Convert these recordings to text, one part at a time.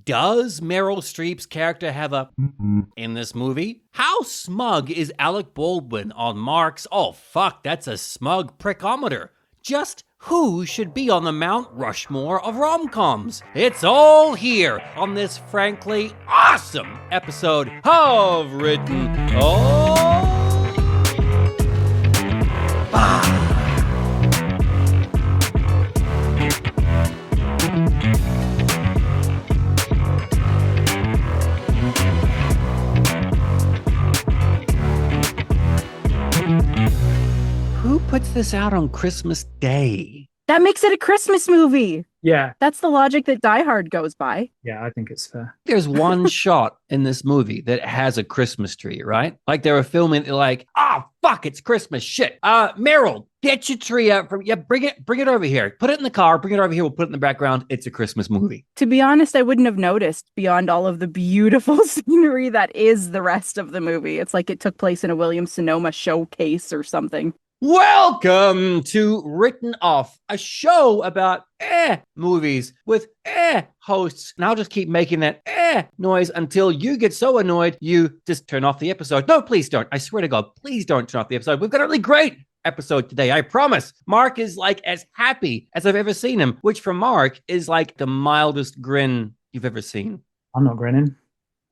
Does Meryl Streep's character have a in this movie? How smug is Alec Baldwin on Mark's, oh fuck, that's a smug prickometer? Just who should be on the Mount Rushmore of rom-coms? It's all here on this frankly awesome episode of Written Who puts this out on Christmas Day? That makes it a Christmas movie. Yeah. That's the logic that Die Hard goes by. Yeah, I think it's fair. There's one shot in this movie that has a Christmas tree, right? Like they were filming it like, fuck, it's Christmas shit. Meryl, get your tree out bring it over here. Put it in the car, bring it over here, we'll put it in the background. It's a Christmas movie. To be honest, I wouldn't have noticed beyond all of the beautiful scenery that is the rest of the movie. It's like it took place in a Williams-Sonoma showcase or something. Welcome to Written Off, a show about movies with hosts. And I'll just keep making that noise until you get so annoyed you just turn off the episode. No, please don't. I swear to God, please don't turn off the episode. We've got a really great episode today, I promise. Mark is like as happy as I've ever seen him, which for Mark is like the mildest grin you've ever seen. I'm not grinning.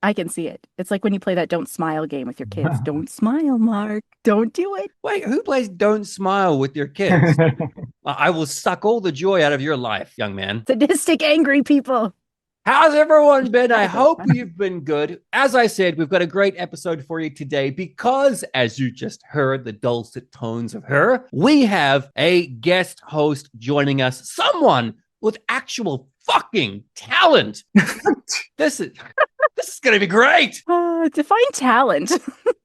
I can see it. It's like when you play that Don't Smile game with your kids. Don't smile, Mark. Don't do it. Wait, who plays Don't Smile with your kids? I will suck all the joy out of your life, young man. Sadistic, angry people. How's everyone been? I hope you've been good. As I said, we've got a great episode for you today because, as you just heard the dulcet tones of her, we have a guest host joining us, someone with actual fucking talent. This is going to be great. Define talent.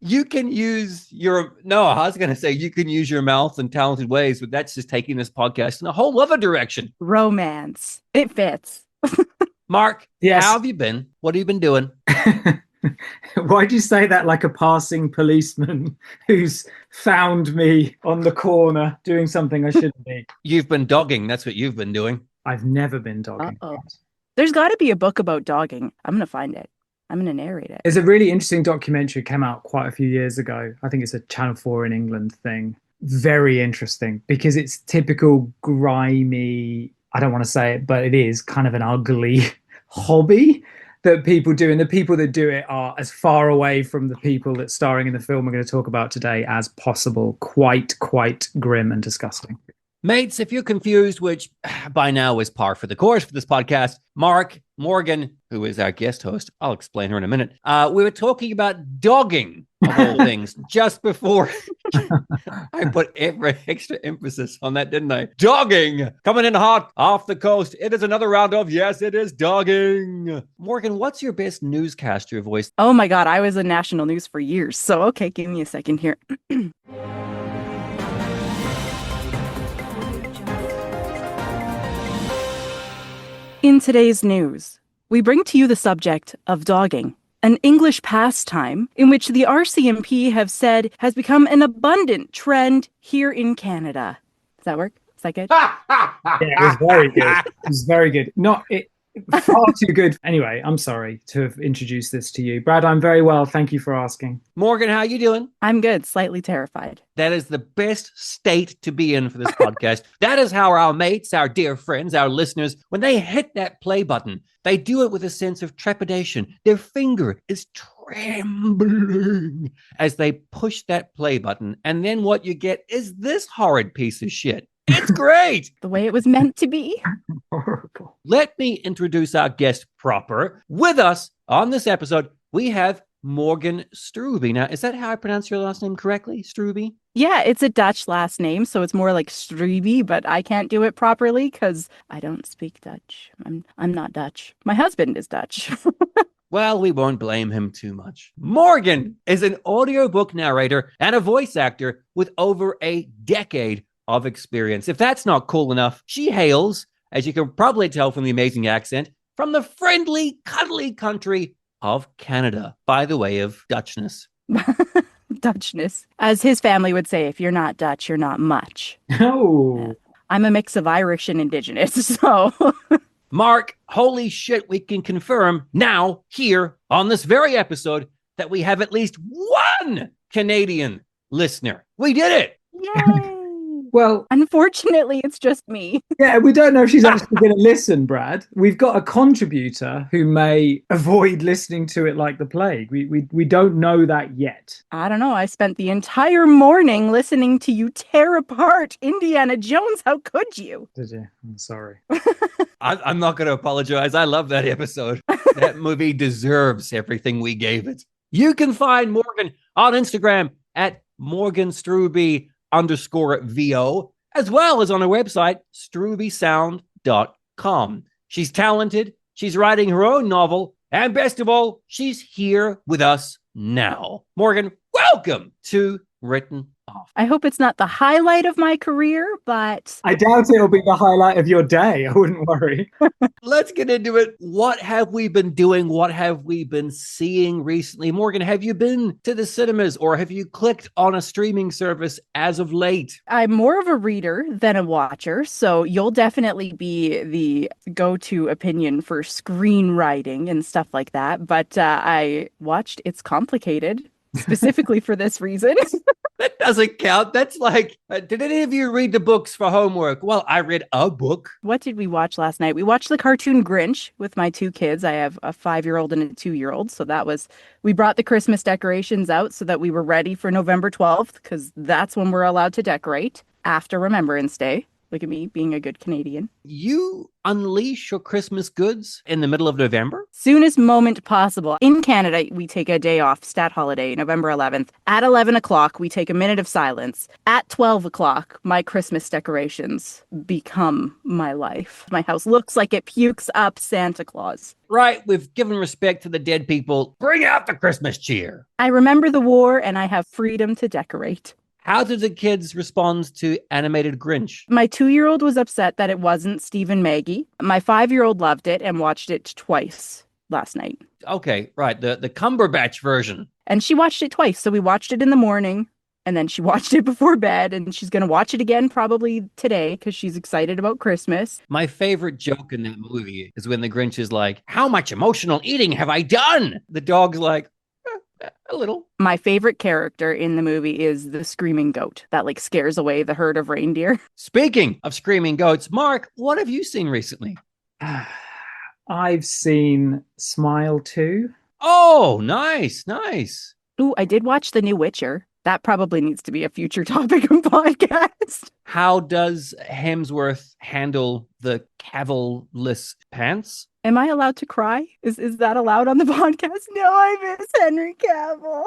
You can use your mouth in talented ways, but that's just taking this podcast in a whole other direction. Romance. It fits. Mark, yes. How have you been? What have you been doing? Why'd you say that like a passing policeman who's found me on the corner doing something I shouldn't be? You've been dogging. That's what you've been doing. I've never been dogging. Uh-oh. There's got to be a book about dogging. I'm going to find it. I'm going to narrate it. There's a really interesting documentary that came out quite a few years ago. I think it's a Channel 4 in England thing. Very interesting because it's typical grimy, I don't want to say it, but it is kind of an ugly hobby that people do. And the people that do it are as far away from the people that starring in the film we're going to talk about today as possible. Quite grim and disgusting. Mates, if you're confused, which by now is par for the course for this podcast, Morgan, who is our guest host, I'll explain her in a minute. We were talking about dogging, of all things, just before I put every extra emphasis on that, didn't I? Dogging! Coming in hot off the coast. It is another round of, yes, it is dogging. Morgan, what's your best newscaster voice? Oh my God, I was in national news for years. So, okay, give me a second here. In today's news, we bring to you the subject of dogging, an English pastime in which the RCMP have said has become an abundant trend here in Canada. Does that work? Is that good? Yeah, it was very good. It was very good. Far too good. Anyway, I'm sorry to have introduced this to you. Brad, I'm very well. Thank you for asking. Morgan, how you doing? I'm good. Slightly terrified. That is the best state to be in for this podcast. That is how our mates, our dear friends, our listeners, when they hit that play button, they do it with a sense of trepidation. Their finger is trembling as they push that play button. And then what you get is this horrid piece of shit. It's great. The way it was meant to be. Horrible. Let me introduce our guest proper. With us on this episode, we have Morgan Strueby. Now, is that how I pronounce your last name correctly, Strueby? Yeah, it's a Dutch last name, so it's more like Strueby, but I can't do it properly because I don't speak Dutch. I'm not Dutch. My husband is Dutch. Well, we won't blame him too much. Morgan is an audiobook narrator and a voice actor with over a decade of experience. If that's not cool enough, she hails, as you can probably tell from the amazing accent, from the friendly, cuddly country of Canada, by the way of Dutchness. Dutchness. As his family would say, if you're not Dutch, you're not much. Oh. I'm a mix of Irish and Indigenous, so... Mark, holy shit, we can confirm now, here, on this very episode, that we have at least one Canadian listener. We did it! Yay! Well, unfortunately, it's just me. Yeah, we don't know if she's actually going to listen, Brad. We've got a contributor who may avoid listening to it like the plague. We don't know that yet. I don't know. I spent the entire morning listening to you tear apart Indiana Jones. How could you? Did you? I'm sorry. I'm not going to apologize. I love that episode. That movie deserves everything we gave it. You can find Morgan on Instagram at morganstrueby_VO, as well as on her website, strubysound.com. She's talented, she's writing her own novel, and best of all, she's here with us now. Morgan, welcome to Written Off. I hope it's not the highlight of my career, but I doubt it'll be the highlight of your day. I wouldn't worry. Let's get into it. What have we been doing? What have we been seeing recently? Morgan, have you been to the cinemas or have you clicked on a streaming service as of late? I'm more of a reader than a watcher, so you'll definitely be the go-to opinion for screenwriting and stuff like that. But I watched It's Complicated specifically for this reason. That doesn't count. That's like, did any of you read the books for homework? Well, I read a book. What did we watch last night? We watched the cartoon Grinch with my two kids. I have a 5-year-old and a 2-year-old. So we brought the Christmas decorations out so that we were ready for November 12th, because that's when we're allowed to decorate after Remembrance Day. Look at me being a good Canadian. You unleash your Christmas goods in the middle of November? Soonest moment possible. In Canada, we take a day off, stat holiday, November 11th. At 11 o'clock, we take a minute of silence. At 12 o'clock, my Christmas decorations become my life. My house looks like it pukes up Santa Claus. Right, we've given respect to the dead people. Bring out the Christmas cheer. I remember the war and I have freedom to decorate. How did the kids respond to animated Grinch? My 2-year-old was upset that it wasn't Steve and Maggie. My 5-year-old loved it and watched it twice last night. Okay, right, the Cumberbatch version. And she watched it twice. So we watched it in the morning and then she watched it before bed, and she's going to watch it again probably today because she's excited about Christmas. My favorite joke in that movie is when the Grinch is like, how much emotional eating have I done? The dog's like, a little. My favorite character in the movie is the screaming goat that scares away the herd of reindeer. Speaking of screaming goats, Mark, what have you seen recently? I've seen Smile 2. Oh, nice. Ooh, I did watch The New Witcher. That probably needs to be a future topic of podcast. How does Hemsworth handle the Cavill-less pants? Am I allowed to cry? Is that allowed on the podcast? No, I miss Henry Cavill.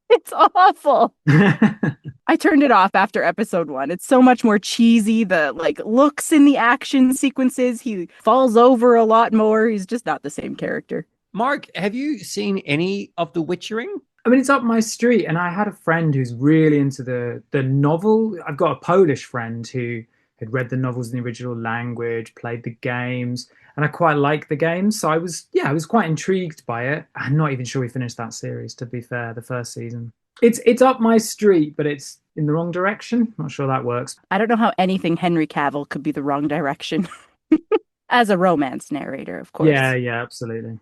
It's awful. I turned it off after episode 1. It's so much more cheesy. The looks in the action sequences. He falls over a lot more. He's just not the same character. Mark, have you seen any of The Witchering? I mean, it's up my street, and I had a friend who's really into the novel. I've got a Polish friend who had read the novels in the original language, played the games, and I quite like the games. So I was quite intrigued by it. I'm not even sure we finished that series, to be fair, the first season. It's up my street, but it's in the wrong direction. Not sure that works. I don't know how anything Henry Cavill could be the wrong direction. As a romance narrator, of course. Yeah, absolutely.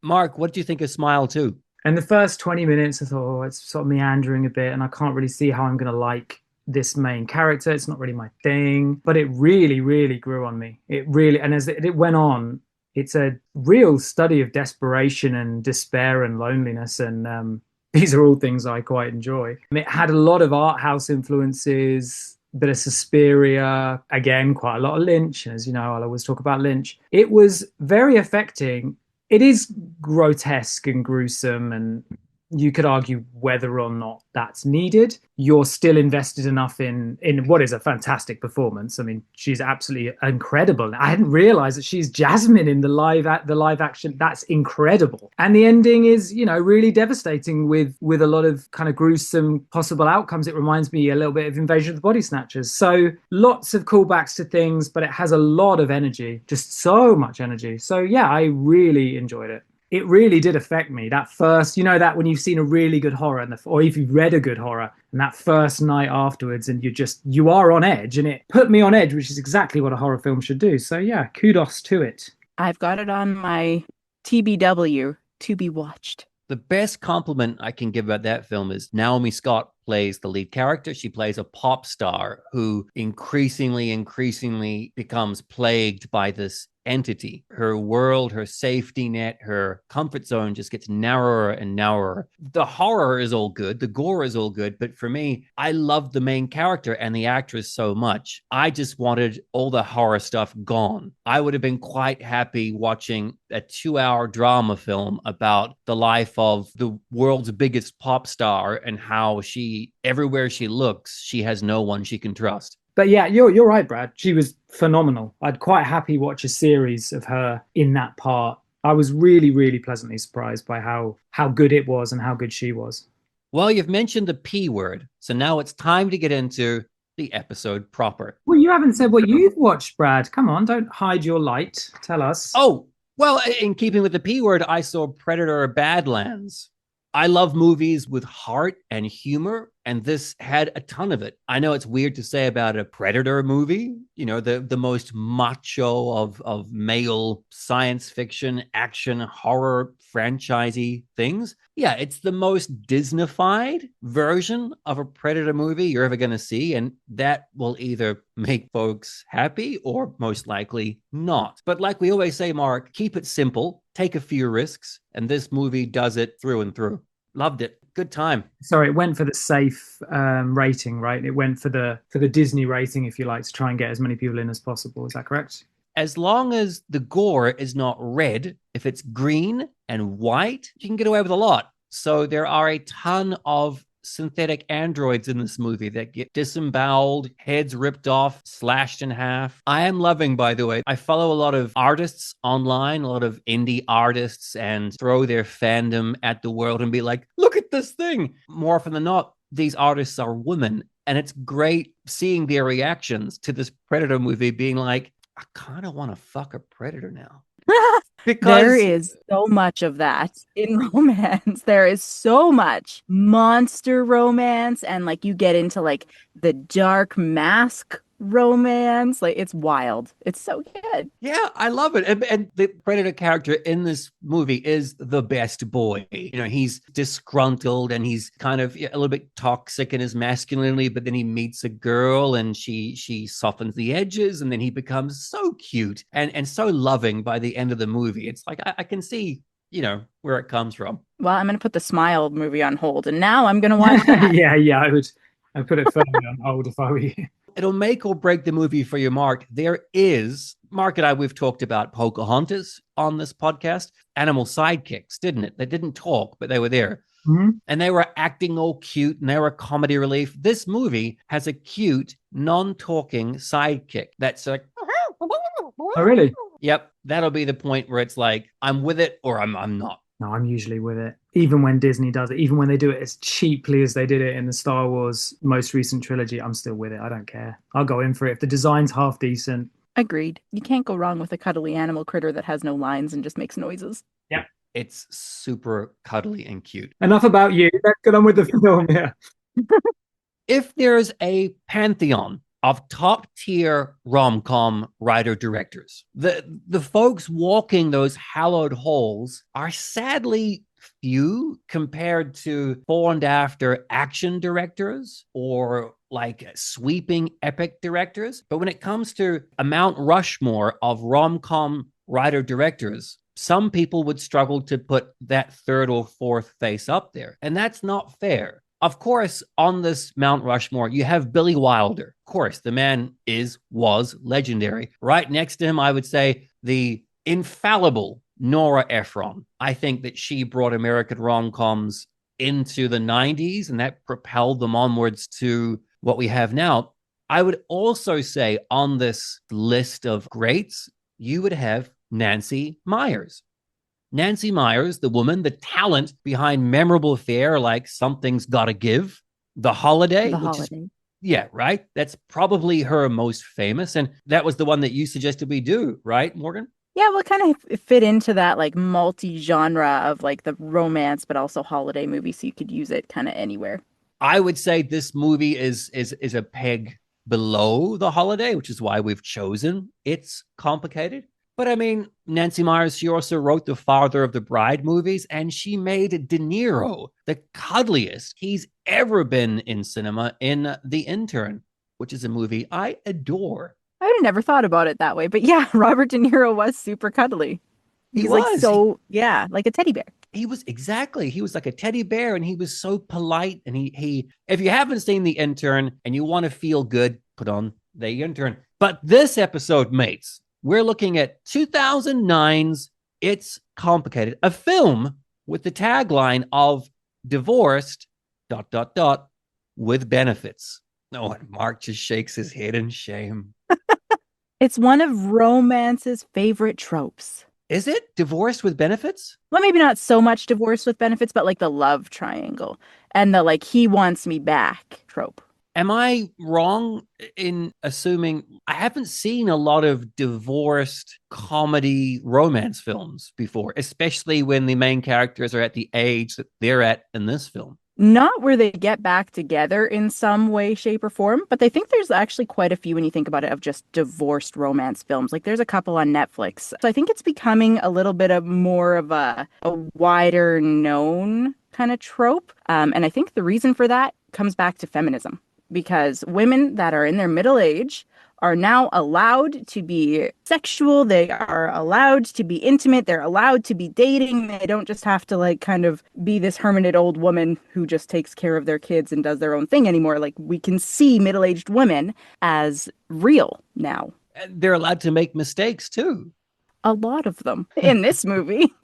Mark, what do you think of Smile 2? And the first 20 minutes, I thought, it's sort of meandering a bit, and I can't really see how I'm going to like this main character. It's not really my thing, but it really, really grew on me. And as it went on, it's a real study of desperation and despair and loneliness. And these are all things I quite enjoy. And it had a lot of art house influences, a bit of Suspiria, again, quite a lot of Lynch. And as you know, I'll always talk about Lynch. It was very affecting. It is grotesque and gruesome, and you could argue whether or not that's needed. You're still invested enough in what is a fantastic performance. I mean, she's absolutely incredible. I hadn't realized that she's Jasmine in the live action. That's incredible. And the ending is, really devastating with a lot of kind of gruesome possible outcomes. It reminds me a little bit of Invasion of the Body Snatchers. So lots of callbacks to things, but it has a lot of energy, just so much energy. So yeah, I really enjoyed it. It really did affect me. That first, that when you've seen a really good horror, or if you've read a good horror, And that first night afterwards, and you are on edge, and it put me on edge, which is exactly what a horror film should do. So yeah, kudos to it. I've got it on my TBW, to be watched. The best compliment I can give about that film is Naomi Scott plays the lead character. She plays a pop star who increasingly becomes plagued by this entity. Her world, her safety net, her comfort zone just gets narrower and narrower. The horror is all good. The gore is all good. But for me, I love the main character and the actress so much. I just wanted all the horror stuff gone. I would have been quite happy watching a 2-hour drama film about the life of the world's biggest pop star and how everywhere she looks, she has no one she can trust. But yeah, you're right, Brad. She was phenomenal. I'd quite happy watch a series of her in that part. I was really, really pleasantly surprised by how good it was and how good she was. Well, you've mentioned the P word, so now it's time to get into the episode proper. Well, you haven't said what you've watched, Brad. Come on, don't hide your light. Tell us. Oh, well, in keeping with the P word, I saw Predator Badlands. I love movies with heart and humor, and this had a ton of it. I know it's weird to say about a Predator movie, the most macho of male science fiction, action, horror, franchisey things. Yeah, it's the most Disneyfied version of a Predator movie you're ever going to see, and that will either make folks happy or most likely not. But like we always say, Mark, keep it simple, take a few risks, and this movie does it through and through. Loved it. Good time. Sorry, it went for the safe rating, right? It went for the Disney rating, if you like, to try and get as many people in as possible. Is that correct? As long as the gore is not red, if it's green and white, you can get away with a lot. So there are a ton of synthetic androids in this movie that get disemboweled, heads ripped off, slashed in half. I am loving, by the way, I follow a lot of artists online, a lot of indie artists, and throw their fandom at the world and be like, look at this thing. More often than not, these artists are women. And it's great seeing their reactions to this Predator movie being like, I kind of want to fuck a Predator now. Because there is so much of that in romance. There is so much monster romance, and like you get into like the dark mask romance. Like it's wild. It's so good. Yeah, I love it. And the Predator character in this movie is the best boy. He's disgruntled and he's kind of a little bit toxic in his masculinity, but then he meets a girl and she softens the edges, and then he becomes so cute and so loving by the end of the movie. It's like I can see where it comes from. Well, I'm going to put the Smile movie on hold, and now I'm going to watch that. I'd put it firmly on hold if I were you. It'll make or break the movie for you, Mark. Mark and I, we've talked about Pocahontas on this podcast. Animal sidekicks, didn't it? They didn't talk, but they were there. Mm-hmm. And they were acting all cute, and they were comedy relief. This movie has a cute, non-talking sidekick that's like... Oh, really? Yep. That'll be the point where it's like, I'm with it or I'm not. No, I'm usually with it. Even when Disney does it, even when they do it as cheaply as they did it in the Star Wars most recent trilogy, I'm still with it. I don't care. I'll go in for it. If the design's half decent. Agreed. You can't go wrong with a cuddly animal critter that has no lines and just makes noises. Yeah. It's super cuddly and cute. Enough about you. Let's get on with the film here. If there's a pantheon of top-tier rom-com writer-directors, the folks walking those hallowed halls are sadly few compared to before and after action directors or like sweeping epic directors. But when it comes to a Mount Rushmore of rom-com writer-directors, some people would struggle to put that third or fourth face up there. And that's not fair. Of course, on this Mount Rushmore, you have Billy Wilder. Of course, the man was legendary. Right next to him, I would say the infallible Nora Ephron. I think that she brought American rom-coms into the 90s, and that propelled them onwards to what we have now. I would also say on this list of greats, you would have Nancy Meyers. Nancy Meyers, the woman, the talent behind memorable fare like Something's Gotta Give, The Holiday. Yeah, right? That's probably her most famous. And that was the one that you suggested we do, right, Morgan? Yeah, well, it kind of fit into that like multi-genre of like the romance, but also holiday movie. So you could use it kind of anywhere. I would say this movie is a peg below The Holiday, which is why we've chosen It's Complicated. But I mean, Nancy Meyers, she also wrote the Father of the Bride movies, and she made De Niro the cuddliest he's ever been in cinema in The Intern, which is a movie I adore. I would have never thought about it that way. But yeah, Robert De Niro was super cuddly. He's like like a teddy bear. He was like a teddy bear, and he was so polite. And he if you haven't seen The Intern and you want to feel good, put on The Intern. But this episode, mates, we're looking at 2009's It's Complicated, a film with the tagline of divorced ... with benefits. Oh, and Mark just shakes his head in shame. It's one of romance's favorite tropes. Is it divorced with benefits? Well, maybe not so much divorced with benefits, but like the love triangle and the like he wants me back trope. Am I wrong in assuming I haven't seen a lot of divorced comedy romance films before, especially when the main characters are at the age that they're at in this film? Not where they get back together in some way, shape, or form, but I think there's actually quite a few when you think about it of just divorced romance films. Like there's a couple on Netflix. So I think it's becoming a little bit of more of a wider known kind of trope. And I think the reason for that comes back to feminism, because women that are in their middle age are now allowed to be sexual. They are allowed to be intimate. They're allowed to be dating. They don't just have to like kind of be this hermited old woman who just takes care of their kids and does their own thing anymore. Like we can see middle-aged women as real now. And they're allowed to make mistakes too. A lot of them in this movie.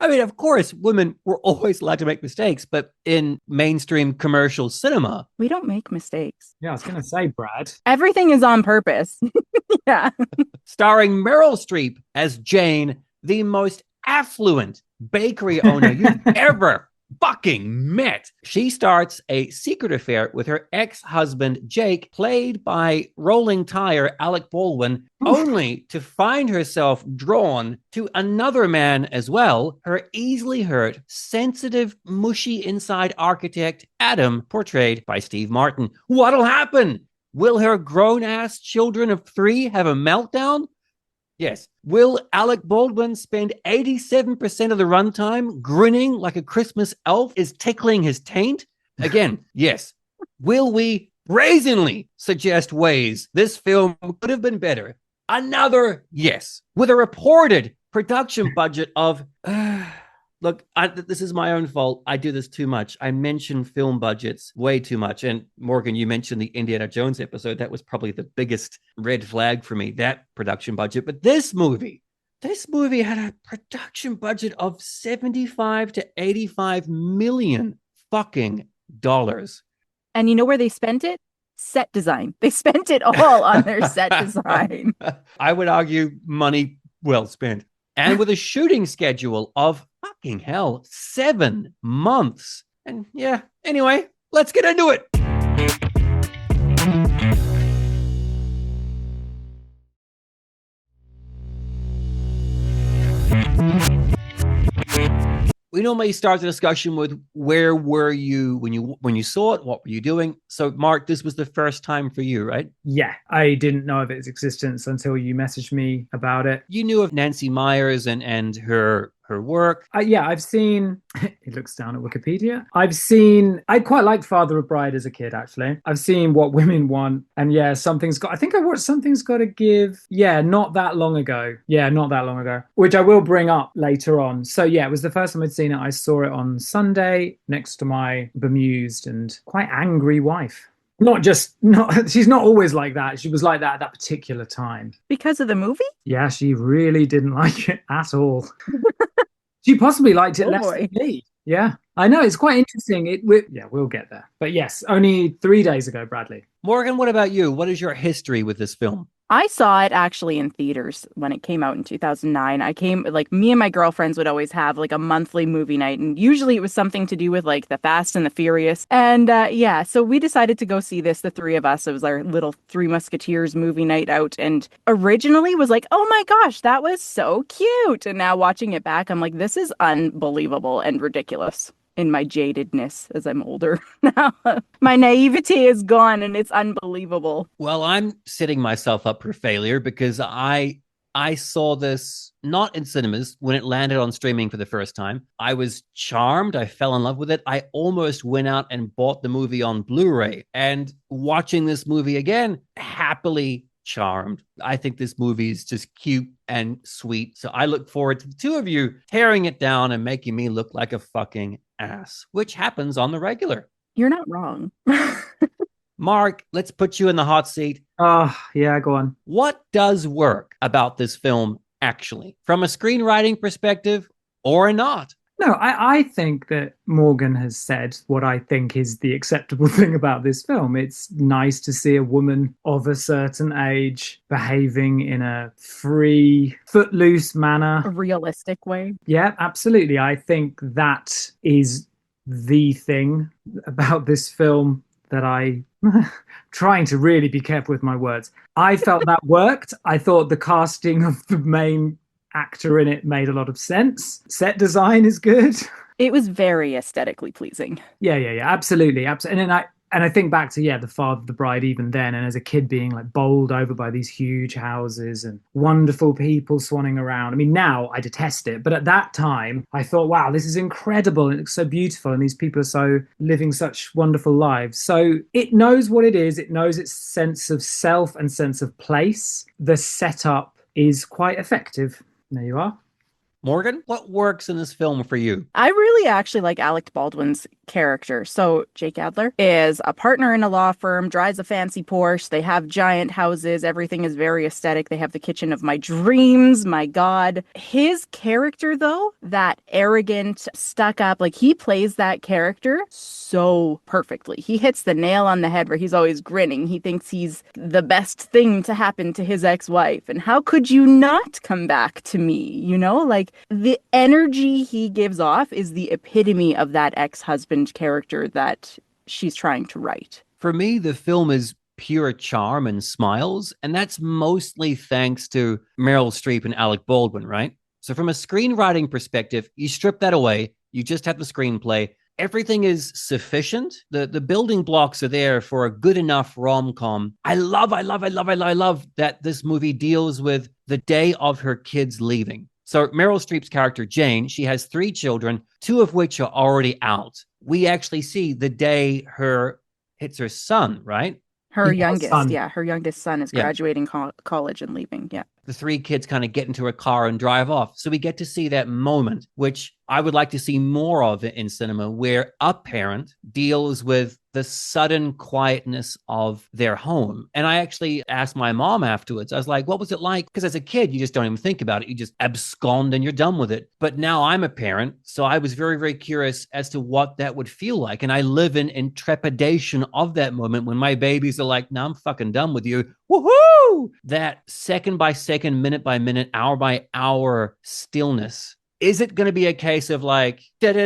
I mean, of course, women were always allowed to make mistakes, but in mainstream commercial cinema, we don't make mistakes. Yeah, I was going to say, Brad. Everything is on purpose. Yeah. Starring Meryl Streep as Jane, the most affluent bakery owner you've ever fucking met. She starts a secret affair with her ex-husband, Jake, played by rolling tire Alec Baldwin, only to find herself drawn to another man as well, her easily hurt, sensitive, mushy inside architect, Adam, portrayed by Steve Martin. What'll happen? Will her grown-ass children of 3 have a meltdown? Yes. Will Alec Baldwin spend 87% of the runtime grinning like a Christmas elf is tickling his taint? Again, yes. Will we brazenly suggest ways this film could have been better? Another yes. With a reported production budget of... Look, this is my own fault. I do this too much. I mention film budgets way too much. And Morgan, you mentioned the Indiana Jones episode. That was probably the biggest red flag for me, that production budget. But this movie had a production budget of 75 to 85 million fucking dollars. And you know where they spent it? Set design. They spent it all on their set design. I would argue money well spent. And with a shooting schedule of fucking hell, 7 months. And yeah, anyway, let's get into it. We normally start the discussion with where were you when you saw it? What were you doing? So, Mark, this was the first time for you, right? Yeah, I didn't know of its existence until you messaged me about it. You knew of Nancy Meyers and her work. Yeah, I've seen... He looks down at Wikipedia. I quite liked Father of Bride as a kid, actually. I've seen What Women Want. And yeah, I think I watched Something's Gotta Give. Yeah, not that long ago. Which I will bring up later on. So yeah, it was the first time I'd seen it. I saw it on Sunday next to my bemused and quite angry wife. She's not always like that. She was like that at that particular time. Because of the movie? Yeah, she really didn't like it at all. She possibly liked it less than me. Yeah, I know. It's quite interesting. We'll get there. But yes, only 3 days ago, Bradley. Morgan, what about you? What is your history with this film? I saw it actually in theaters when it came out in 2009. Me and my girlfriends would always have like a monthly movie night. And usually it was something to do with like the Fast and the Furious. And so we decided to go see this, the three of us. It was our little Three Musketeers movie night out. And originally was like, oh my gosh, that was so cute. And now watching it back, I'm like, this is unbelievable and ridiculous. in my jadedness as I'm older now. My naivety is gone and it's unbelievable. Well, I'm setting myself up for failure because I saw this not in cinemas when it landed on streaming for the first time. I was charmed. I fell in love with it. I almost went out and bought the movie on Blu-ray. And watching this movie again, happily charmed. I think this movie is just cute and sweet. So I look forward to the two of you tearing it down and making me look like a fucking ass, which happens on the regular. You're not wrong. Mark, let's put you in the hot seat. Oh, yeah, go on. What does work about this film, actually, from a screenwriting perspective or not? No, I think that Morgan has said what I think is the acceptable thing about this film. It's nice to see a woman of a certain age behaving in a free, footloose manner. A realistic way. Yeah, absolutely. I think that is the thing about this film that I trying to really be careful with my words. I felt that worked. I thought the casting of the main actor in it made a lot of sense. Set design is good. It was very aesthetically pleasing. Yeah, absolutely. And I think back to, the father of the bride even then, and as a kid being like bowled over by these huge houses and wonderful people swanning around. I mean, now I detest it, but at that time I thought, wow, this is incredible. And it's so beautiful. And these people are so living such wonderful lives. So it knows what it is. It knows its sense of self and sense of place. The setup is quite effective. There you are. Morgan, what works in this film for you? I really actually like Alec Baldwin's character. So Jake Adler is a partner in a law firm, drives a fancy Porsche. They have giant houses. Everything is very aesthetic. They have the kitchen of my dreams. My God. His character, though, that arrogant, stuck up, like he plays that character so perfectly. He hits the nail on the head where he's always grinning. He thinks he's the best thing to happen to his ex-wife. And how could you not come back to me? You know, like the energy he gives off is the epitome of that ex-husband character that she's trying to write. For me, the film is pure charm and smiles, and that's mostly thanks to Meryl Streep and Alec Baldwin, right? So from a screenwriting perspective, you strip that away, you just have the screenplay. Everything is sufficient. The building blocks are there for a good enough rom-com. I love that this movie deals with the day of her kids leaving. So Meryl Streep's character, Jane, she has 3 children, 2 of which are already out. We actually see the day it's her son, right? Her youngest son is graduating college and leaving, The 3 kids kind of get into a car and drive off. So we get to see that moment, which I would like to see more of in cinema, where a parent deals with the sudden quietness of their home. And I actually asked my mom afterwards, I was like, what was it like? Because as a kid, you just don't even think about it. You just abscond and you're done with it. But now I'm a parent. So I was very, very curious as to what that would feel like. And I live in trepidation of that moment when my babies are like, no, I'm fucking done with you. Woohoo! That second by second, minute by minute, hour by hour stillness. Is it going to be a case of like, walking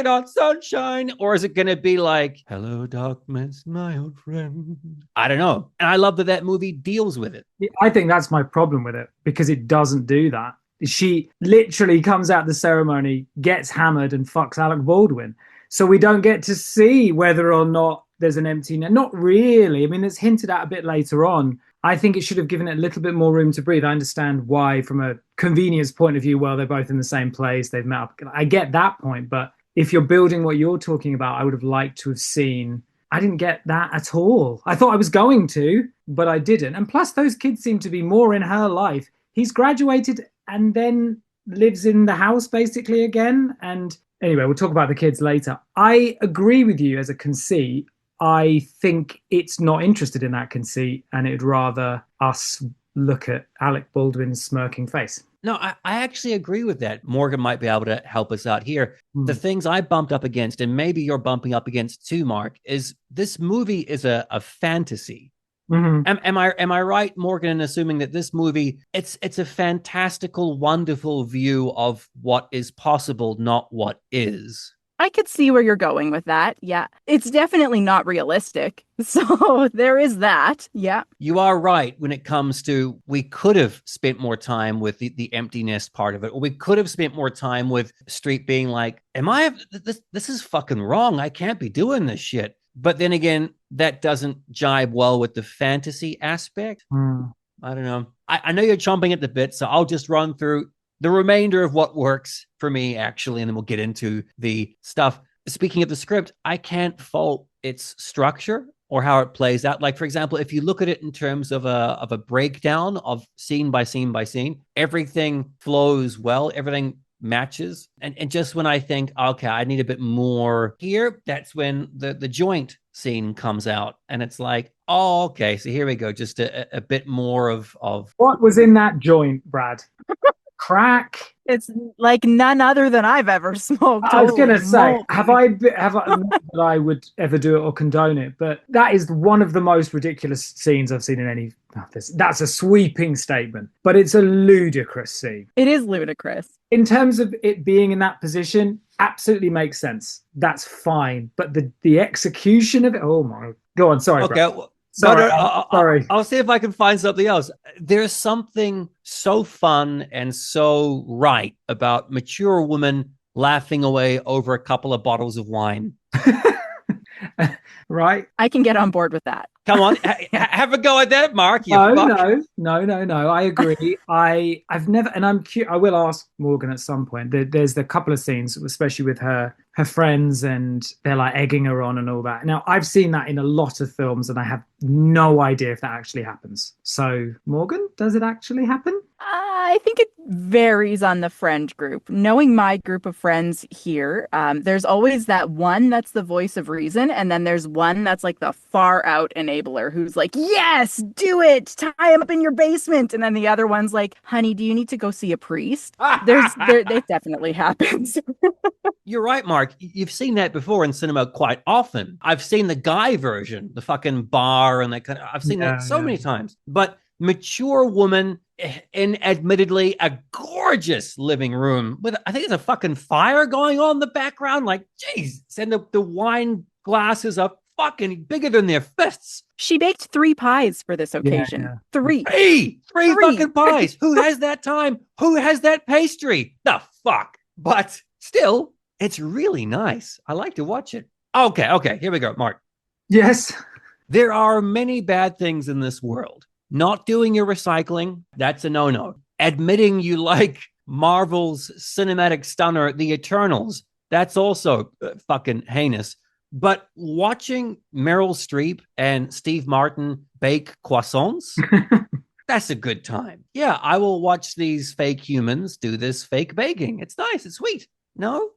on sunshine? Or is it going to be like, hello, darkness, my old friend? I don't know. And I love that movie deals with it. I think that's my problem with it, because it doesn't do that. She literally comes out the ceremony, gets hammered and fucks Alec Baldwin. So we don't get to see whether or not there's an empty net. Not really. I mean, it's hinted at a bit later on. I think it should have given it a little bit more room to breathe. I understand why, from a convenience point of view, well, they're both in the same place, they've met up. I get that point, but if you're building what you're talking about, I would have liked to have seen. I didn't get that at all. I thought I was going to, but I didn't. And plus, those kids seem to be more in her life. He's graduated and then lives in the house basically again. And anyway, we'll talk about the kids later. I agree with you as a conceit. I think it's not interested in that conceit, and it'd rather us look at Alec Baldwin's smirking face. No, I actually agree with that. Morgan might be able to help us out here. The things I bumped up against, and maybe you're bumping up against too, Mark, is this movie is a fantasy. Mm-hmm. Am I right, Morgan, in assuming that this movie, it's a fantastical, wonderful view of what is possible, not what is? I could see where you're going with that. Yeah. It's definitely not realistic. So there is that. Yeah. You are right when it comes to we could have spent more time with the emptiness part of it, or we could have spent more time with Streep being like, this is fucking wrong. I can't be doing this shit. But then again, that doesn't jibe well with the fantasy aspect. I don't know. I know you're chomping at the bit, so I'll just run through the remainder of what works for me, actually, and then we'll get into the stuff. Speaking of the script, I can't fault its structure or how it plays out. Like, for example, if you look at it in terms of a breakdown of scene by scene by scene, everything flows well, everything matches. And just when I think, okay, I need a bit more here, that's when the joint scene comes out. And it's like, oh, okay, so here we go. Just a bit more of What was in that joint, Brad? Crack. It's like none other than I've ever smoked. I was going to say, have I not that I would ever do it or condone it, but that is one of the most ridiculous scenes I've seen in any of this. That's a sweeping statement, but it's a ludicrous scene. It is ludicrous. In terms of it being in that position, absolutely makes sense. That's fine. But the execution of it, oh my, go on, sorry. Okay. Brad. Sorry, sorry. I'll see if I can find something else. There's something so fun and so right about mature women laughing away over a couple of bottles of wine. Right? I can get on board with that. Come on, have a go at that, Mark. No. I agree. I've never, and I will ask Morgan at some point. There's a couple of scenes, especially with her friends, and they're like egging her on and all that. Now, I've seen that in a lot of films, and I have no idea if that actually happens. So, Morgan, does it actually happen? I think it varies on the friend group. Knowing my group of friends here, there's always that one that's the voice of reason, and then there's one that's like the far out enabler who's like, yes, do it, tie him up in your basement, and then the other one's like, honey, do you need to go see a priest? It definitely happens. You're right, Mark. You've seen that before in cinema quite often. I've seen the guy version, the fucking bar and that kind of. I've seen that so many times. But mature woman in admittedly a gorgeous living room with, I think, it's a fucking fire going on in the background. Like, geez, and the wine glasses are fucking bigger than their fists. She baked 3 pies for this occasion. Yeah. Three fucking pies. Who has that time? Who has that pastry? The fuck. But still, it's really nice. I like to watch it. Okay. Here we go, Mark. Yes. There are many bad things in this world. Not doing your recycling, that's a no-no. Admitting you like Marvel's cinematic stunner, The Eternals, that's also fucking heinous. But watching Meryl Streep and Steve Martin bake croissants, that's a good time. Yeah, I will watch these fake humans do this fake baking. It's nice. It's sweet. No?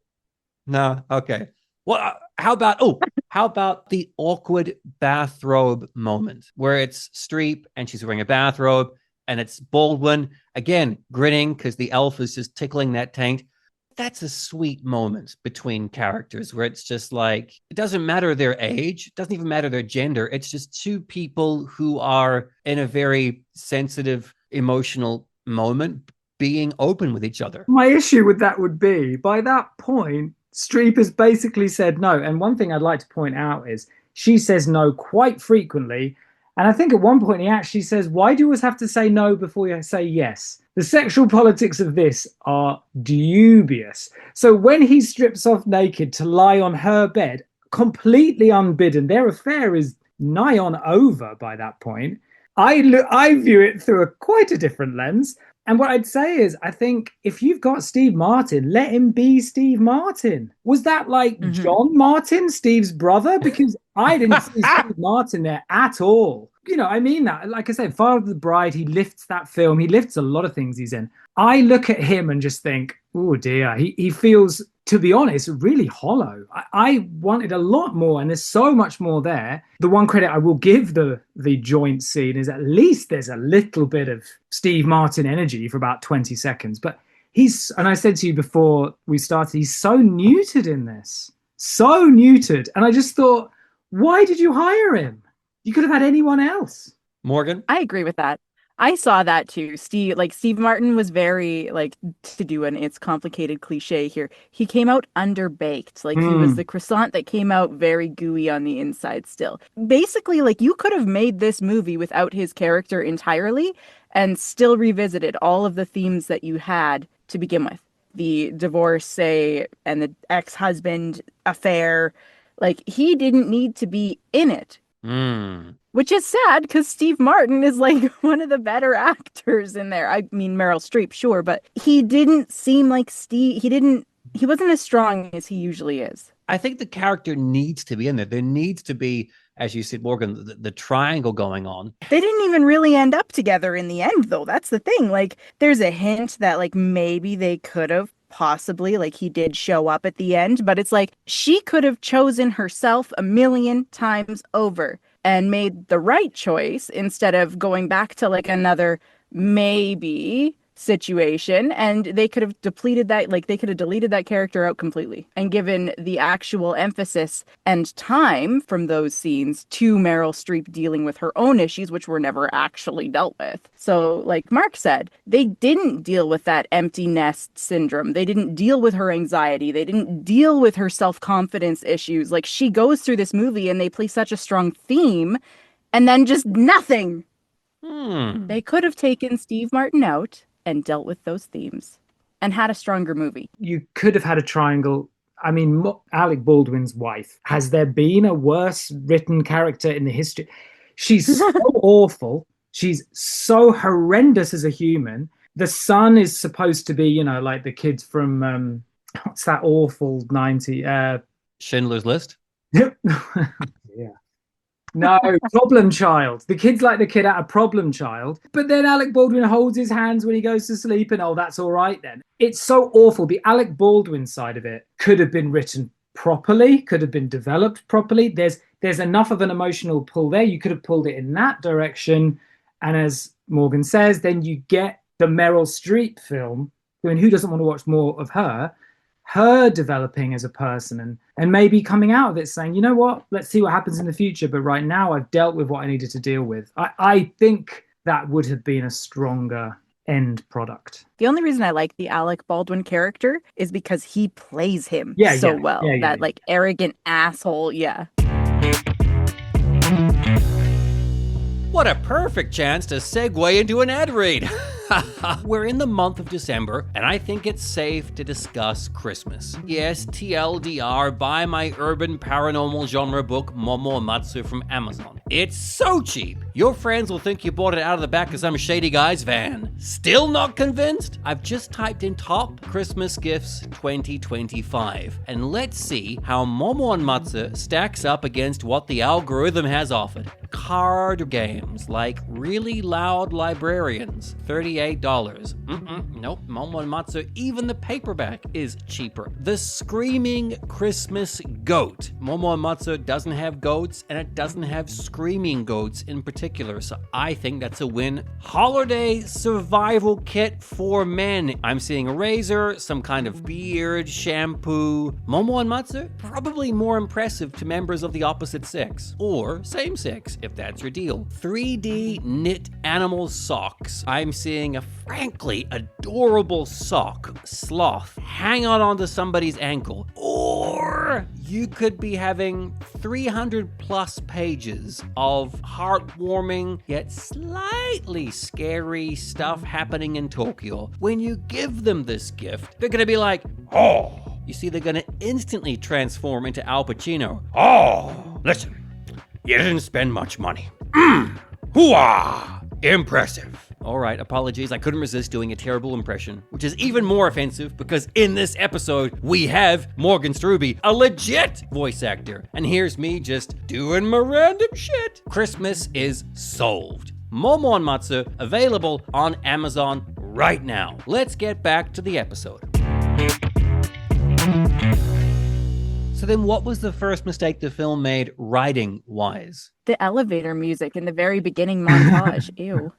Okay. Well, how about the awkward bathrobe moment where it's Streep and she's wearing a bathrobe and it's Baldwin again grinning because the elf is just tickling that taint. That's a sweet moment between characters where it's just like, it doesn't matter their age, it doesn't even matter their gender. It's just two people who are in a very sensitive, emotional moment being open with each other. My issue with that would be, by that point, Streep has basically said no. And one thing I'd like to point out is she says no quite frequently. And I think at one point he actually says, why do you always have to say no before you say yes? The sexual politics of this are dubious. So when he strips off naked to lie on her bed, completely unbidden, their affair is nigh on over by that point. I view it through quite a different lens. And what I'd say is, I think if you've got Steve Martin, let him be Steve Martin. Was that like John Martin, Steve's brother? Because I didn't see Steve Martin there at all. You know, I mean that. Like I said, Father of the Bride, he lifts that film. He lifts a lot of things he's in. I look at him and just think, oh dear, he feels, to be honest, really hollow. I wanted a lot more, and there's so much more there. The one credit I will give the joint scene is at least there's a little bit of Steve Martin energy for about 20 seconds. But and I said to you before we started, he's so neutered in this. So neutered. And I just thought, why did you hire him? You could have had anyone else. Morgan? I agree with that. I saw that too. Steve Martin was very like, to do an it's complicated cliche here. He came out underbaked. Like he was Mm. the croissant that came out very gooey on the inside still. Basically, like you could have made this movie without his character entirely and still revisited all of the themes that you had to begin with. The divorce, say, and the ex-husband affair. Like he didn't need to be in it. Hmm. Which is sad because Steve Martin is like one of the better actors in there. I mean, Meryl Streep, sure, but he didn't seem like Steve. He wasn't as strong as he usually is. I think the character needs to be in there. There needs to be, as you said, Morgan, the triangle going on. They didn't even really end up together in the end, though. That's the thing. Like, there's a hint that, like, maybe they could have possibly, like, he did show up at the end, but it's like she could have chosen herself a million times over and made the right choice instead of going back to like another maybe situation, and they could have deleted that character out completely and given the actual emphasis and time from those scenes to Meryl Streep dealing with her own issues, which were never actually dealt with. So like Mark said, they didn't deal with that empty nest syndrome. They didn't deal with her anxiety. They didn't deal with her self-confidence issues. Like she goes through this movie and they play such a strong theme and then just nothing. They could have taken Steve Martin out and dealt with those themes and had a stronger movie. You could have had a triangle. I mean, Alec Baldwin's wife. Has there been a worse written character in the history? She's so awful. She's so horrendous as a human. The son is supposed to be, you know, like the kids from, what's that awful 90? Schindler's List? Yeah. No, Problem Child. The kid's like the kid out of Problem Child. But then Alec Baldwin holds his hands when he goes to sleep and, oh, that's all right then. It's so awful. The Alec Baldwin side of it could have been written properly, could have been developed properly. There's enough of an emotional pull there. You could have pulled it in that direction. And as Morgan says, then you get the Meryl Streep film. I mean, who doesn't want to watch more of her developing as a person and maybe coming out of it saying, you know what, let's see what happens in the future. But right now I've dealt with what I needed to deal with. I think that would have been a stronger end product. The only reason I like the Alec Baldwin character is because he plays him well. That like arrogant asshole. Yeah. What a perfect chance to segue into an ad read. We're in the month of December, and I think it's safe to discuss Christmas. Yes, TLDR, buy my urban paranormal genre book, Momo and Matsu from Amazon. It's so cheap, your friends will think you bought it out of the back of some shady guy's van. Still not convinced? I've just typed in top Christmas gifts 2025, and let's see how Momo and Matsu stacks up against what the algorithm has offered. Card games like Really Loud Librarians, $38. Nope, Momo and Matsu, even the paperback is cheaper. The Screaming Christmas Goat. Momo and Matsu doesn't have goats, and it doesn't have screaming goats in particular, so I think that's a win. Holiday Survival Kit for Men. I'm seeing a razor, some kind of beard, shampoo. Momo and Matsu, probably more impressive to members of the opposite sex, or same sex, if that's your deal. 3D knit animal socks. I'm seeing a frankly adorable sock, Sloth, hang on onto somebody's ankle. Or you could be having 300 plus pages of heartwarming yet slightly scary stuff happening in Tokyo. When you give them this gift, they're gonna be like, oh. You see, they're gonna instantly transform into Al Pacino. Oh, listen, you didn't spend much money. Hooah! Impressive. All right, apologies. I couldn't resist doing a terrible impression, which is even more offensive because in this episode, we have Morgan Strueby, a legit voice actor. And here's me just doing my random shit. Christmas is solved. Momo and Matsu, available on Amazon right now. Let's get back to the episode. So then what was the first mistake the film made writing-wise? The elevator music in the very beginning montage. Ew.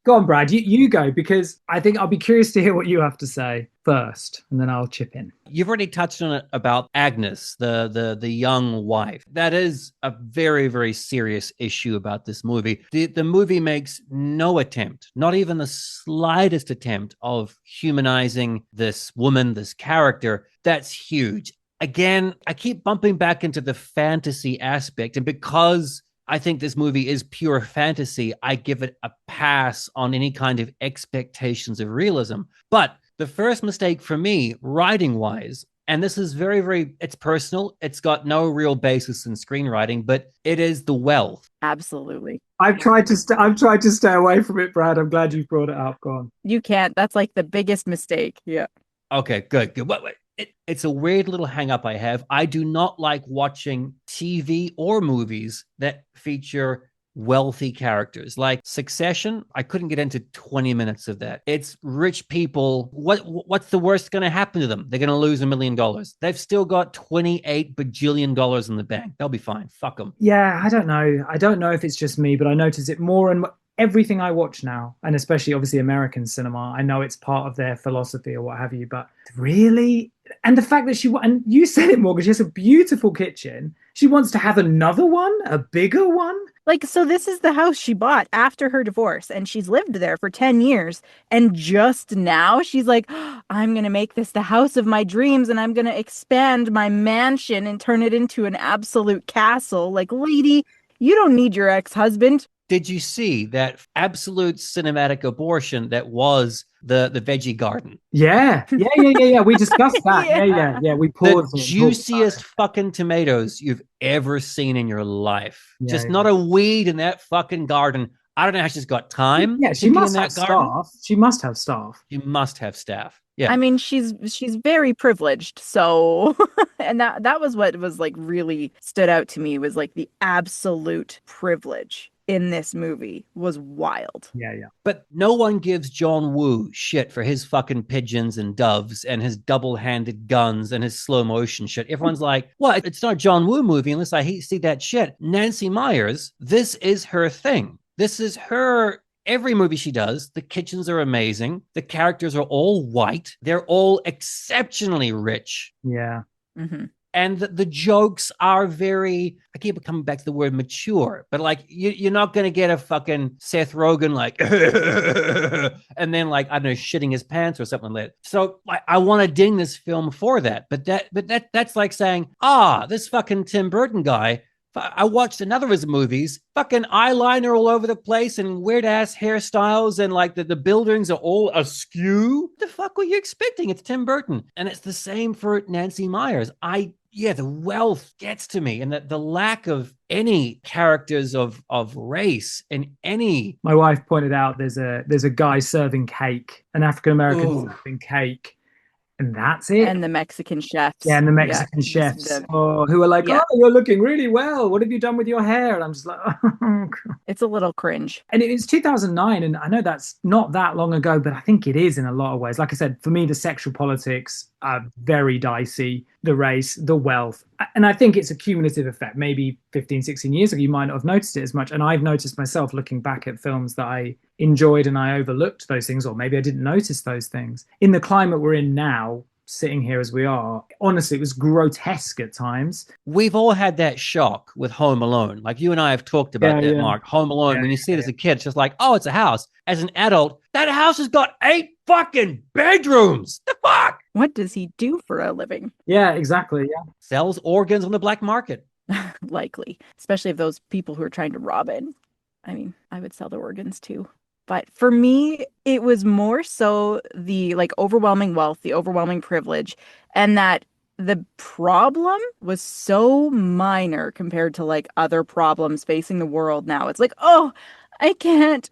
Go on, Brad. You go, because I think I'll be curious to hear what you have to say first, and then I'll chip in. You've already touched on it about Agnes, the young wife. That is a very, very serious issue about this movie. The movie makes no attempt, not even the slightest attempt, of humanizing this woman, this character. That's huge. Again, I keep bumping back into the fantasy aspect, and because I think this movie is pure fantasy, I give it a pass on any kind of expectations of realism. But the first mistake for me, writing-wise, and this is very, very, it's personal. It's got no real basis in screenwriting, but it is the wealth. Absolutely. I've tried to stay away from it, Brad. I'm glad you brought it up. Go on. You can't. That's like the biggest mistake. Yeah. Okay, good. It's a weird little hang up I have. I do not like watching TV or movies that feature wealthy characters. Like Succession, I couldn't get into 20 minutes of that. It's rich people. What's the worst going to happen to them? They're going to lose $1 million. They've still got $28 bajillion in the bank. They'll be fine. Fuck them. Yeah, I don't know. I don't know if it's just me, but I notice it more and more. Everything I watch now, and especially obviously American cinema, I know it's part of their philosophy or what have you, but really, and the fact that and you said it, Morgan, she has a beautiful kitchen. She wants to have another one, a bigger one. Like, so this is the house she bought after her divorce, and she's lived there for 10 years. And just now she's like, I'm going to make this the house of my dreams, and I'm going to expand my mansion and turn it into an absolute castle. Like, lady, you don't need your ex-husband. Did you see that absolute cinematic abortion that was the veggie garden? Yeah. We discussed that. Yeah. We paused. The juiciest fucking tomatoes you've ever seen in your life. Not a weed in that fucking garden. I don't know how she's got time. Yeah, she must have staff. She must have staff. She must have staff. Yeah. I mean, she's very privileged. So, and that was what was like really stood out to me, was like the absolute privilege in this movie was wild. Yeah. But no one gives John Woo shit for his fucking pigeons and doves and his double-handed guns and his slow motion shit. Everyone's like, what? It's not a John Woo movie unless I see that shit. Nancy Meyers, this is her thing. This is her. Every movie she does, the kitchens are amazing. The characters are all white. They're all exceptionally rich. Yeah. Mm-hmm. And the jokes are very, I keep coming back to the word mature, but like you're not going to get a fucking Seth Rogen like, and then like, I don't know, shitting his pants or something like that. So I want to ding this film for that. But that's like saying, this fucking Tim Burton guy, I watched another of his movies, fucking eyeliner all over the place and weird ass hairstyles, and like the buildings are all askew. What the fuck were you expecting? It's Tim Burton. And it's the same for Nancy Meyers. The wealth gets to me, and the lack of any characters of race in any. My wife pointed out there's a guy serving cake, an African American serving cake. And that's it. And the Mexican chefs. Yeah, and the Mexican chefs who are like, you're looking really well. What have you done with your hair? And I'm just like, oh. It's a little cringe. And it was 2009. And I know that's not that long ago, but I think it is in a lot of ways. Like I said, for me, the sexual politics are very dicey, the race, the wealth. And I think it's a cumulative effect. Maybe 15, 16 years ago, you might not have noticed it as much. And I've noticed myself looking back at films that I enjoyed and I overlooked those things, or maybe I didn't notice those things. In the climate we're in now, sitting here as we are, honestly, it was grotesque at times. We've all had that shock with Home Alone. Like you and I have talked about that, Mark. Home Alone, when you see it as a kid, it's just like, it's a house. As an adult, that house has got 8 fucking bedrooms. The fuck? What does he do for a living? Yeah, exactly. Yeah. Sells organs on the black market. Likely. Especially if those people who are trying to rob it. I mean, I would sell the organs too. But for me, it was more so the like overwhelming wealth, the overwhelming privilege, and that the problem was so minor compared to like other problems facing the world now. It's like, I can't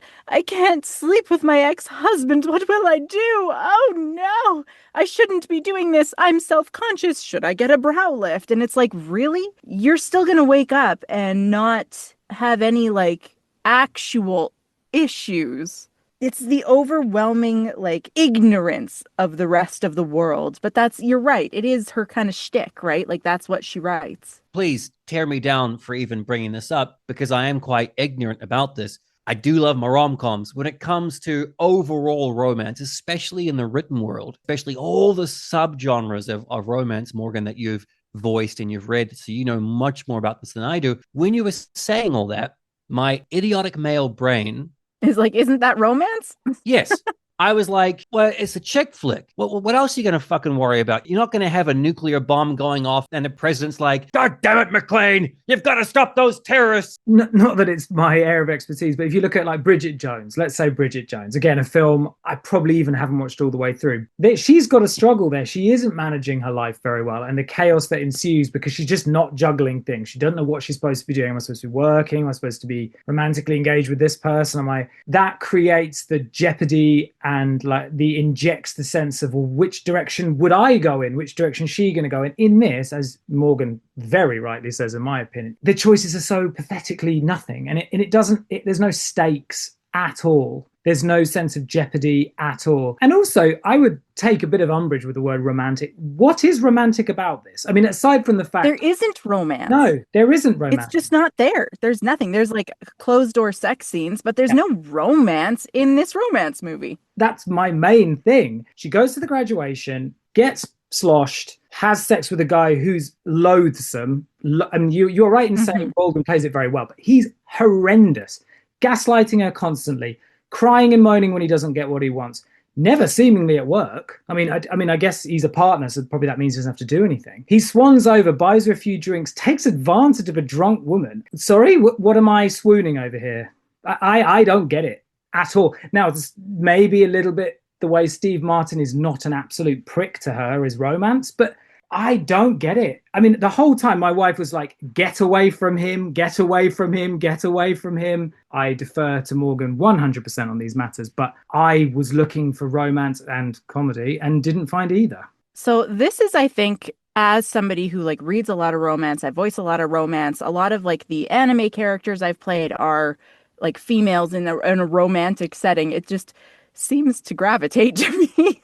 sleep with my ex-husband. What will I do? Oh no, I shouldn't be doing this. I'm self-conscious. Should I get a brow lift? And it's like, really? You're still going to wake up and not have any like actual issues. It's the overwhelming like ignorance of the rest of the world. But you're right. It is her kind of shtick, right? Like that's what she writes. Please tear me down for even bringing this up, because I am quite ignorant about this. I do love my rom-coms. When it comes to overall romance, especially in the written world, especially all the subgenres of romance, Morgan, that you've voiced and you've read, so you know much more about this than I do. When you were saying all that, my idiotic male brain is like, isn't that romance? Yes. I was like, well, it's a chick flick. What else are you going to fucking worry about? You're not going to have a nuclear bomb going off and the president's like, God damn it, McLean, you've got to stop those terrorists. Not that it's my area of expertise, but if you look at like Bridget Jones, let's say Bridget Jones, again, a film I probably even haven't watched all the way through. She's got a struggle there. She isn't managing her life very well. And the chaos that ensues because she's just not juggling things. She doesn't know what she's supposed to be doing. Am I supposed to be working? Am I supposed to be romantically engaged with this person? That creates the jeopardy and like injects the sense of, well, which direction would I go in? Which direction is she going to go in? In this, as Morgan very rightly says, in my opinion, the choices are so pathetically nothing. And it doesn't, there's no stakes at all. There's no sense of jeopardy at all. And also, I would take a bit of umbrage with the word romantic. What is romantic about this? I mean, aside from the fact... There isn't romance. No, there isn't romance. It's just not there. There's nothing. There's like closed-door sex scenes, but there's no romance in this romance movie. That's my main thing. She goes to the graduation, gets sloshed, has sex with a guy who's loathsome. And you're right in saying Baldwin plays it very well, but he's horrendous. Gaslighting her constantly. Crying and moaning when he doesn't get what he wants. Never seemingly at work. I mean, I guess he's a partner, so probably that means he doesn't have to do anything. He swans over, buys her a few drinks, takes advantage of a drunk woman. Sorry, what am I swooning over here? I don't get it at all. Now, it's maybe a little bit the way Steve Martin is not an absolute prick to her is romance, but I don't get it. I mean, the whole time my wife was like, get away from him, get away from him, get away from him. I defer to Morgan 100% on these matters, but I was looking for romance and comedy and didn't find either. So this is, I think, as somebody who like reads a lot of romance, I voice a lot of romance, a lot of like the anime characters I've played are like females in a romantic setting. It just seems to gravitate to me.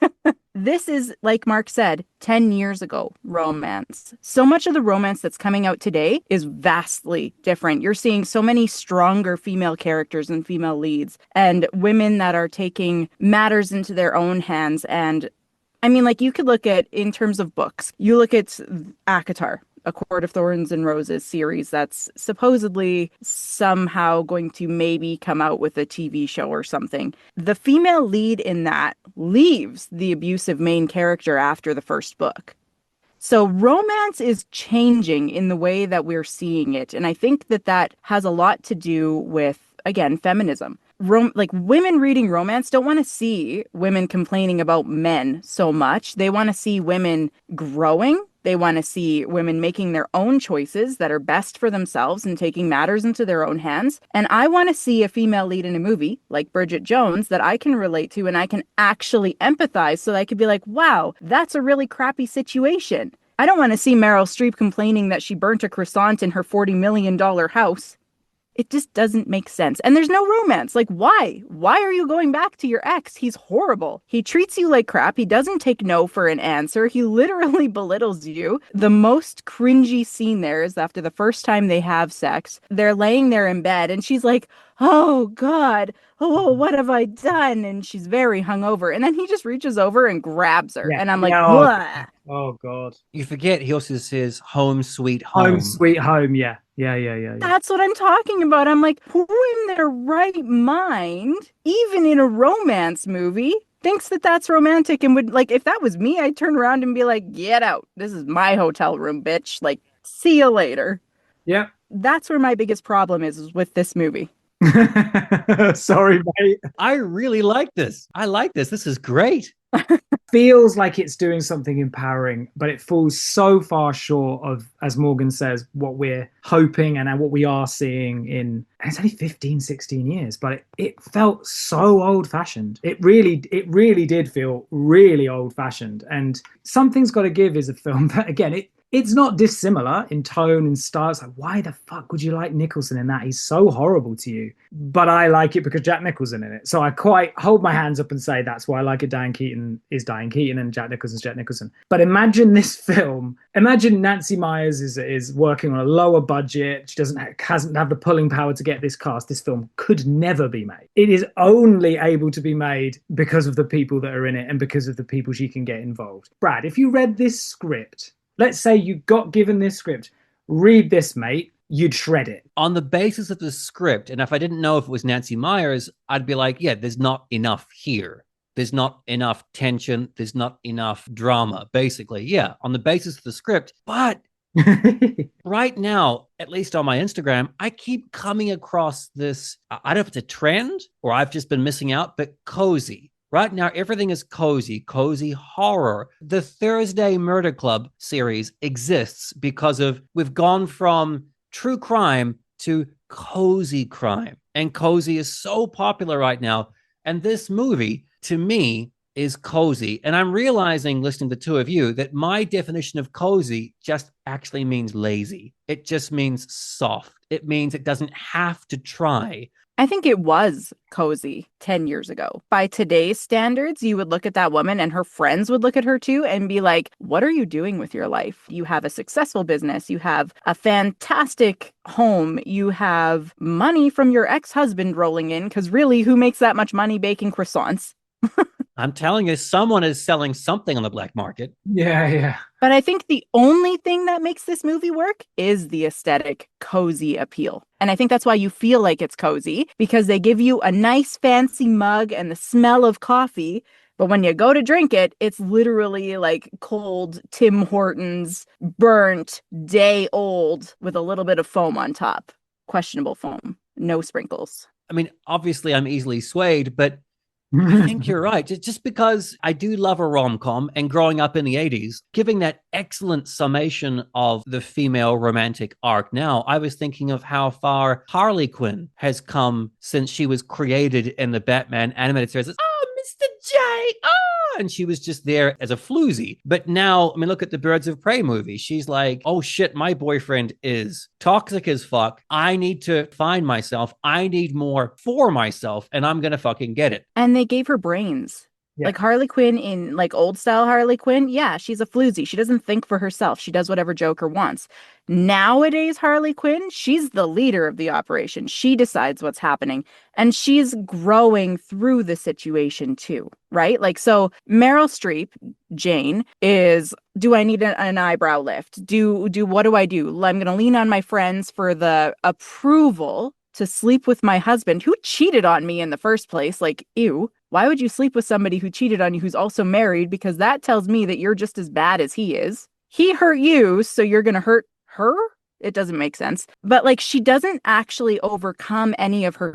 This is, like Mark said, 10 years ago romance. So much of the romance that's coming out today is vastly different. You're seeing so many stronger female characters and female leads and women that are taking matters into their own hands. And I mean, like you could look at, in terms of books, you look at ACOTAR, A Court of Thorns and Roses series that's supposedly somehow going to maybe come out with a TV show or something. The female lead in that leaves the abusive main character after the first book. So romance is changing in the way that we're seeing it. And I think that has a lot to do with, again, feminism. Like women reading romance don't want to see women complaining about men so much. They want to see women growing. They want to see women making their own choices that are best for themselves and taking matters into their own hands. And I want to see a female lead in a movie like Bridget Jones that I can relate to and I can actually empathize so that I could be like, wow, that's a really crappy situation. I don't want to see Meryl Streep complaining that she burnt a croissant in her $40 million house. It just doesn't make sense. And there's no romance. Like, why? Why are you going back to your ex? He's horrible. He treats you like crap. He doesn't take no for an answer. He literally belittles you. The most cringy scene there is after the first time they have sex. They're laying there in bed and she's like, oh, God. Oh, what have I done? And she's very hungover. And then he just reaches over and grabs her. Yeah. And I'm like, what? Oh, God. You forget he also says home sweet home. Home sweet home, yeah. Yeah. That's what I'm talking about. I'm like, who in their right mind, even in a romance movie, thinks that that's romantic and would, like, if that was me, I'd turn around and be like, get out. This is my hotel room, bitch. Like, see you later. Yeah. That's where my biggest problem is with this movie. Sorry, mate. I really like this. I like this. This is great. Feels like it's doing something empowering, but it falls so far short of, as Morgan says, what we're hoping and what we are seeing in, and it's only 15, 16 years, but it felt so old-fashioned. It really did feel really old-fashioned. And Something's Got to Give is a film that, again, it's not dissimilar in tone and style. It's like, why the fuck would you like Nicholson in that? He's so horrible to you. But I like it because Jack Nicholson in it. So I quite hold my hands up and say that's why I like it. Diane Keaton is Diane Keaton and Jack Nicholson's Jack Nicholson. But imagine this film. Imagine Nancy Meyers is working on a lower budget. She hasn't have the pulling power to get this cast. This film could never be made. It is only able to be made because of the people that are in it and because of the people she can get involved. Brad, if you read this script, let's say you got given this script, read this, mate, you'd shred it. On the basis of the script, and if I didn't know if it was Nancy Meyers, I'd be like, yeah, there's not enough here. There's not enough tension. There's not enough drama, basically. Yeah, on the basis of the script. But right now, at least on my Instagram, I keep coming across this, I don't know if it's a trend or I've just been missing out, but cozy. Right now, everything is cozy horror. The Thursday Murder Club series exists because we've gone from true crime to cozy crime. And cozy is so popular right now. And this movie, to me, is cozy. And I'm realizing, listening to the two of you, that my definition of cozy just actually means lazy. It just means soft. It means it doesn't have to try. I think it was cozy 10 years ago. By today's standards, you would look at that woman and her friends would look at her too and be like, what are you doing with your life? You have a successful business. You have a fantastic home. You have money from your ex-husband rolling in, because really, who makes that much money baking croissants? I'm telling you, someone is selling something on the black market. Yeah. But I think the only thing that makes this movie work is the aesthetic cozy appeal. And I think that's why you feel like it's cozy, because they give you a nice fancy mug and the smell of coffee. But when you go to drink it, it's literally like cold Tim Hortons, burnt, day old with a little bit of foam on top. Questionable foam, no sprinkles. I mean, obviously I'm easily swayed, but I think you're right. Just because I do love a rom-com, and growing up in the 80s, giving that excellent summation of the female romantic arc now, I was thinking of how far Harley Quinn has come since she was created in the Batman animated series. Oh, Mr. J! Oh! And she was just there as a floozy. But now, I mean, look at the Birds of Prey movie. She's like, oh shit, my boyfriend is toxic as fuck. I need to find myself. I need more for myself, and I'm going to fucking get it. And they gave her brains. Yeah. Like Harley Quinn in like old style Harley Quinn. Yeah, she's a floozy. She doesn't think for herself. She does whatever Joker wants. Nowadays, Harley Quinn, she's the leader of the operation. She decides what's happening. And she's growing through the situation too, right? Like, so Meryl Streep, Jane, is, do I need an eyebrow lift? What do I do? I'm going to lean on my friends for the approval to sleep with my husband who cheated on me in the first place. Like, ew. Why would you sleep with somebody who cheated on you who's also married? Because that tells me that you're just as bad as he is. He hurt you, so you're going to hurt her? It doesn't make sense. But like, she doesn't actually overcome any of her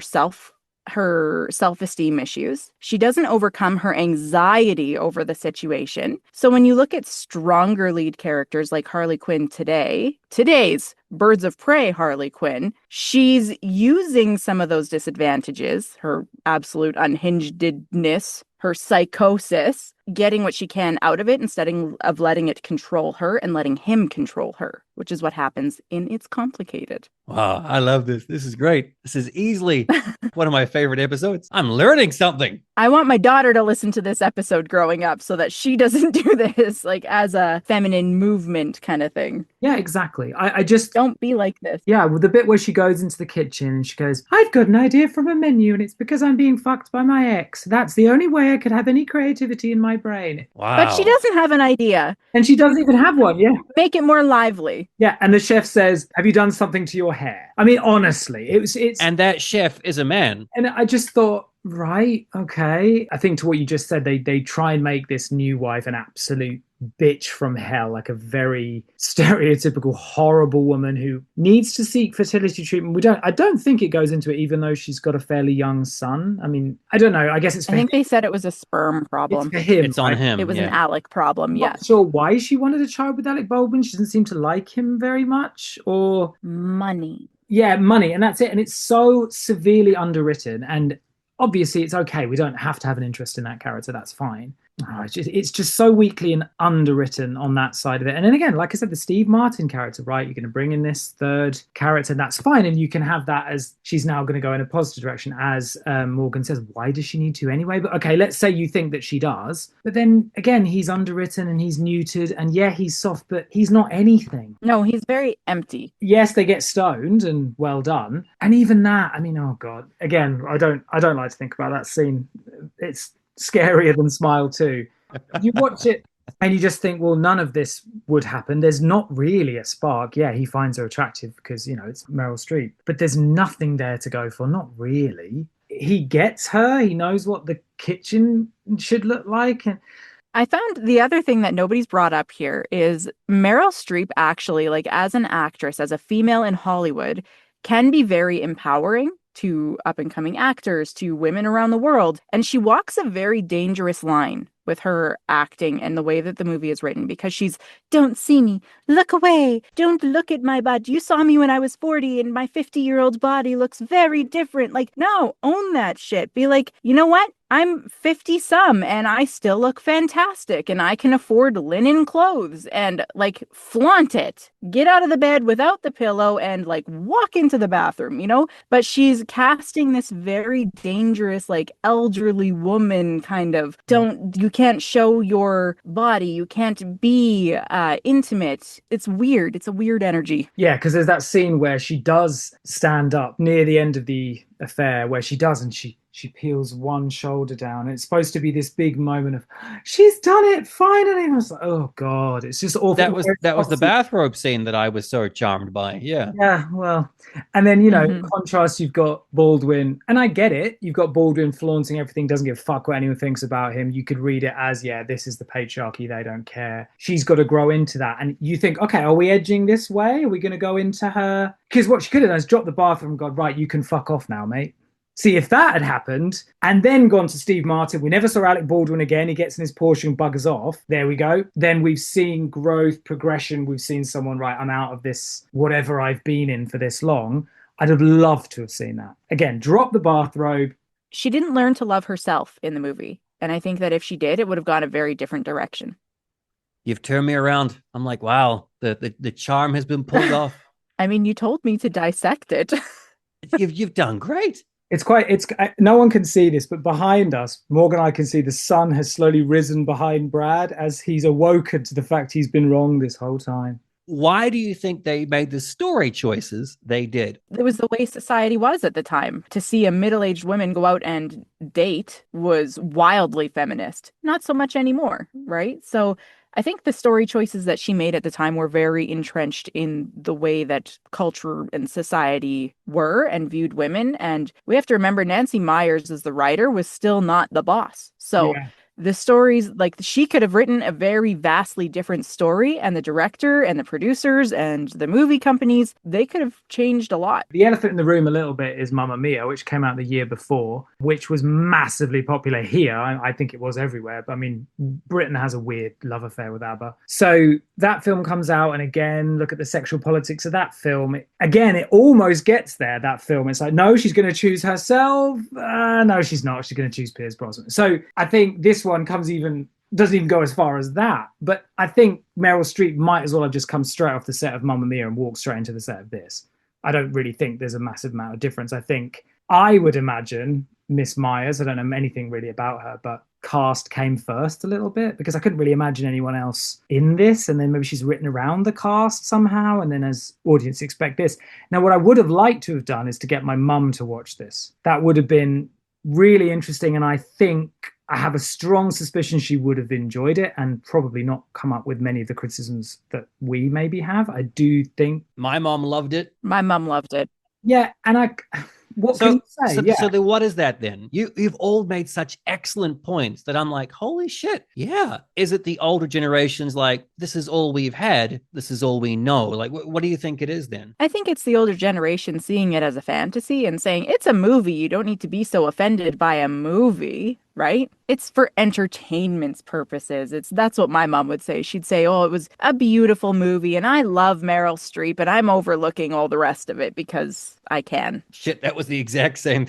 self-esteem issues. She doesn't overcome her anxiety over the situation. So when you look at stronger lead characters like Harley Quinn today's Birds of Prey Harley Quinn, she's using some of those disadvantages, her absolute unhingedness, her psychosis, getting what she can out of it instead of letting it control her and letting him control her, which is what happens in It's Complicated. Wow, I love this. This is great. This is easily one of my favorite episodes. I'm learning something. I want my daughter to listen to this episode growing up so that she doesn't do this like as a feminine movement kind of thing. Yeah, exactly. I just don't be like this. Yeah, with the bit where she goes into the kitchen and she goes, I've got an idea from a menu and it's because I'm being fucked by my ex. That's the only way I could have any creativity in my brain. Wow. But she doesn't have an idea. And she doesn't even have one, yeah. Make it more lively. Yeah, and the chef says, have you done something to your hair? I mean, honestly, it's... And that chef is a man. And I just thought, right, okay. I think to what you just said, they try and make this new wife an absolute bitch from hell, like a very stereotypical horrible woman who needs to seek fertility treatment. I don't think it goes into it, even though she's got a fairly young son. I mean, I don't know. I guess it's for I think him. they said it was a sperm problem. It's for him. It's on him. It was an Alec problem. Yes. Not sure why she wanted a child with Alec Baldwin. She doesn't seem to like him very much, or money. Yeah, money, and that's it. And it's so severely underwritten. And obviously, it's okay. We don't have to have an interest in that character. That's fine. Oh, it's just so weakly and underwritten on that side of it. And then again, like I said, the Steve Martin character, right? You're going to bring in this third character, and that's fine. And you can have that as she's now going to go in a positive direction, as Morgan says. Why does she need to anyway? But okay, let's say you think that she does. But then again, he's underwritten and he's neutered, and yeah, he's soft, but he's not anything. No, he's very empty. Yes, they get stoned, and well done. And even that, I mean, oh God, again, I don't like to think about that scene. It's scarier than Smile 2. You watch it and you just think, well, none of this would happen. There's not really a spark. Yeah, he finds her attractive because, it's Meryl Streep. But there's nothing there to go for. Not really. He gets her. He knows what the kitchen should look like. And I found the other thing that nobody's brought up here is Meryl Streep actually, like as an actress, as a female in Hollywood, can be very empowering to up-and-coming actors, to women around the world. And she walks a very dangerous line with her acting and the way that the movie is written, because she's, don't see me, look away, don't look at my body. You saw me when I was 40 and my 50-year-old body looks very different. Like, no, own that shit. Be like, you know what? I'm 50 some and I still look fantastic and I can afford linen clothes, and like flaunt it. Get out of the bed without the pillow and like walk into the bathroom, But she's casting this very dangerous, like elderly woman kind of, you can't show your body. You can't be intimate. It's weird. It's a weird energy. yeah, because there's that scene where she does stand up near the end of the affair where she does, and she peels one shoulder down, and it's supposed to be this big moment of she's done it finally. And I was like, oh God, it's just awful. That was the bathrobe scene that I was so charmed by. Yeah. Well, and then contrast, you've got Baldwin, and I get it, you've got Baldwin flaunting everything, doesn't give a fuck what anyone thinks about him. You could read it as, yeah, this is the patriarchy, they don't care. She's got to grow into that, and you think, okay, are we edging this way? Are we going to go into her? Because what she could have done is drop the bathroom and gone, right, you can fuck off now, mate. See, if that had happened and then gone to Steve Martin, we never saw Alec Baldwin again. He gets in his Porsche and buggers off. There we go. Then we've seen growth, progression. We've seen someone, right, I'm out of this, whatever I've been in for this long. I'd have loved to have seen that. Again, drop the bathrobe. She didn't learn to love herself in the movie. And I think that if she did, it would have gone a very different direction. You've turned me around. I'm like, wow, the charm has been pulled off. I mean, you told me to dissect it. You've done great. It's no one can see this, but behind us, Morgan and I can see the sun has slowly risen behind Brad as he's awoken to the fact he's been wrong this whole time. Why do you think they made the story choices they did? It was the way society was at the time. To see a middle-aged woman go out and date was wildly feminist. Not so much anymore, right? So I think the story choices that she made at the time were very entrenched in the way that culture and society were and viewed women. And we have to remember Nancy Meyers as the writer was still not the boss. So yeah. The stories, like she could have written a very vastly different story, and the director and the producers and the movie companies, they could have changed a lot. The elephant in the room a little bit is Mamma Mia, which came out the year before, which was massively popular here. I think it was everywhere. But I mean, Britain has a weird love affair with ABBA. So that film comes out, and again, look at the sexual politics of that film. It almost gets there, that film. It's like, no, she's going to choose herself. No, she's not. She's going to choose Pierce Brosnan. So I think this one doesn't even go as far as that. But I think Meryl Streep might as well have just come straight off the set of Mamma Mia and walked straight into the set of this. I don't really think there's a massive amount of difference. I would imagine Miss Myers, I don't know anything really about her, but cast came first a little bit, because I couldn't really imagine anyone else in this, and then maybe she's written around the cast somehow, and then as audience expect this. Now, what I would have liked to have done is to get my mum to watch this. That would have been really interesting, and I think I have a strong suspicion she would have enjoyed it and probably not come up with many of the criticisms that we maybe have. I do think my mom loved it. My mum loved it. Yeah, and what can you say? So then what is that then? You've all made such excellent points that I'm like, holy shit. Yeah. Is it the older generations like, this is all we've had, this is all we know? Like, what do you think it is then? I think it's the older generation seeing it as a fantasy and saying, it's a movie, you don't need to be so offended by a movie. right? It's for entertainment's purposes. That's what my mom would say. She'd say, "Oh, it was a beautiful movie and I love Meryl Streep and I'm overlooking all the rest of it because I can." Shit, that was the exact same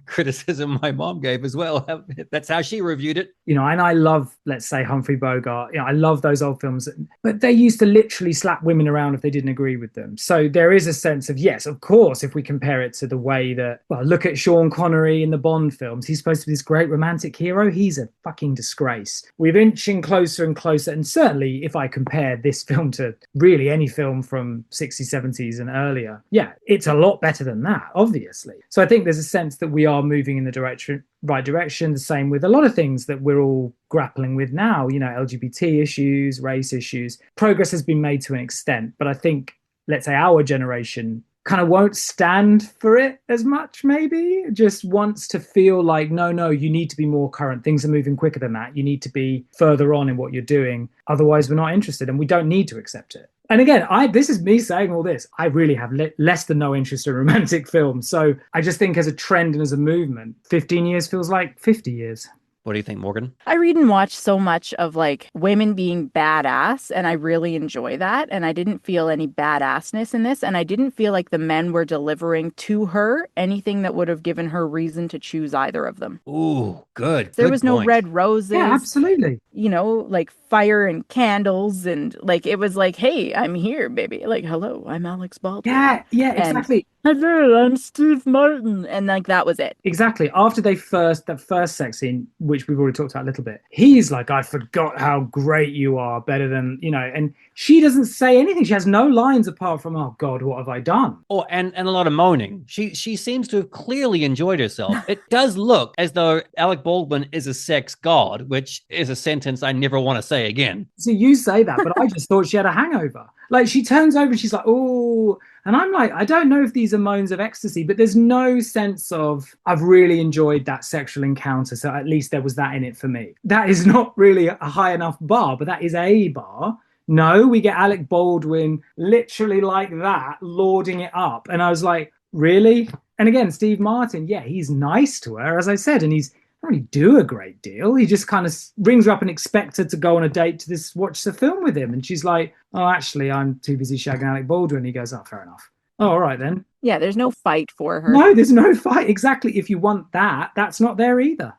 criticism my mom gave as well. That's how she reviewed it. And I love, let's say, Humphrey Bogart. I love those old films, but they used to literally slap women around if they didn't agree with them. So there is a sense of, yes, of course, if we compare it to the way that, well, look at Sean Connery in the Bond films. He's supposed to be this great romantic hero. He's a fucking disgrace. We're inching closer and closer. And certainly if I compare this film to really any film from 60s, 70s and earlier, yeah, it's a lot better than that, obviously. So I think there's a sense that we are moving in the right direction. The same with a lot of things that we're all grappling with now, LGBT issues, race issues. Progress has been made to an extent, but I think, let's say, our generation kind of won't stand for it as much, maybe just wants to feel like, no, you need to be more current. Things are moving quicker than that. You need to be further on in what you're doing. Otherwise, we're not interested and we don't need to accept it. And again, this is me saying all this. I really have less than no interest in romantic films. So I just think as a trend and as a movement, 15 years feels like 50 years. What do you think, Morgan? I read and watch so much of like women being badass, and I really enjoy that. And I didn't feel any badassness in this. And I didn't feel like the men were delivering to her anything that would have given her reason to choose either of them. Ooh, good. There good was point. no red roses. Yeah, absolutely. Like fire and candles. And like, it was like, hey, I'm here, baby. Like, hello, I'm Alex Baldwin. Yeah, exactly. Hello, I'm Steve Martin. And like, that was it. Exactly. After that first sex scene, which we've already talked about a little bit, he's like, I forgot how great you are, better than, and she doesn't say anything. She has no lines apart from, oh God, what have I done? Oh, and a lot of moaning. She seems to have clearly enjoyed herself. It does look as though Alec Baldwin is a sex god, which is a sentence I never want to say again. So you say that, but I just thought she had a hangover. Like she turns over and she's like, oh, and I'm like, I don't know if these are moans of ecstasy, but there's no sense of, I've really enjoyed that sexual encounter. So at least there was that in it for me. That is not really a high enough bar, but that is a bar. No, we get Alec Baldwin literally like that, lording it up. And I was like, really? And again, Steve Martin, yeah, he's nice to her, as I said, and he's not really do a great deal. He just kind of rings her up and expects her to go on a date to watch the film with him. And she's like, oh, actually, I'm too busy shagging Alec Baldwin. He goes, oh, fair enough. Oh, all right then. Yeah, there's no fight for her. No, there's no fight. Exactly. If you want that, that's not there either.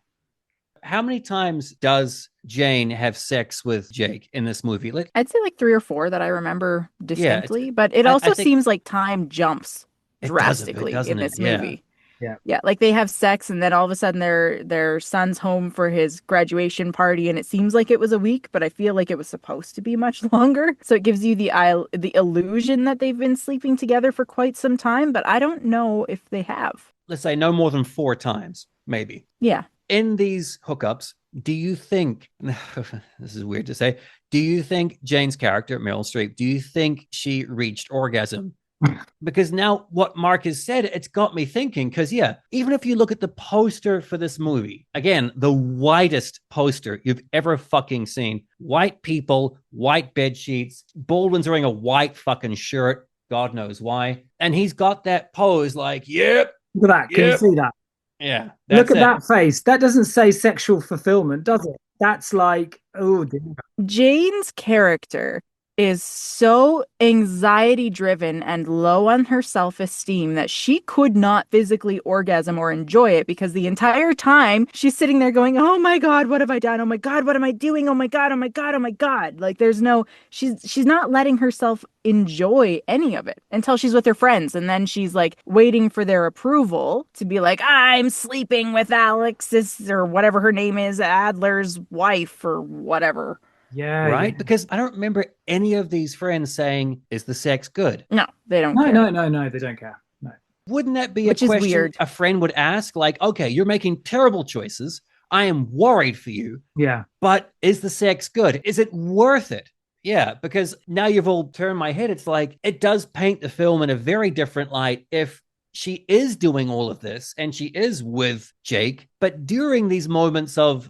How many times does Jane have sex with Jake in this movie? I'd say like 3 or 4 that I remember distinctly, but it I also think seems like time jumps it drastically does a bit, in this doesn't it? movie. Yeah. Like they have sex and then all of a sudden their son's home for his graduation party and it seems like it was a week, but I feel like it was supposed to be much longer. So it gives you the illusion that they've been sleeping together for quite some time, but I don't know if they have. Let's say no more than 4 times, maybe. Yeah. In these hookups, do you think, this is weird to say, do you think Jane's character, Meryl Streep, do you think she reached orgasm? Because now what Mark has said, it's got me thinking, because yeah, even if you look at the poster for this movie, again, the whitest poster you've ever fucking seen, white people, white bed sheets, Baldwin's wearing a white fucking shirt, God knows why, and he's got that pose like, yep. Look at that. Can you see that? Yeah. Look at that face. That doesn't say sexual fulfillment, does it? That's like, oh, dear. Jane's character is so anxiety driven and low on her self-esteem that she could not physically orgasm or enjoy it because the entire time she's sitting there going, oh my God, what have I done? Oh my God, what am I doing? Oh my God, oh my God, oh my God. Like there's no, she's not letting herself enjoy any of it until she's with her friends. And then she's like waiting for their approval to be like, I'm sleeping with Alex's or whatever her name is, Adler's wife or whatever. Yeah. Right? Yeah. Because I don't remember any of these friends saying, is the sex good? No, they don't care. No, they don't care. No. Wouldn't that be Which a is question weird. a friend would ask? Like, okay, you're making terrible choices. I am worried for you. Yeah. But is the sex good? Is it worth it? Yeah, because now you've all turned my head. It's like, it does paint the film in a very different light if she is doing all of this and she is with Jake. But during these moments of,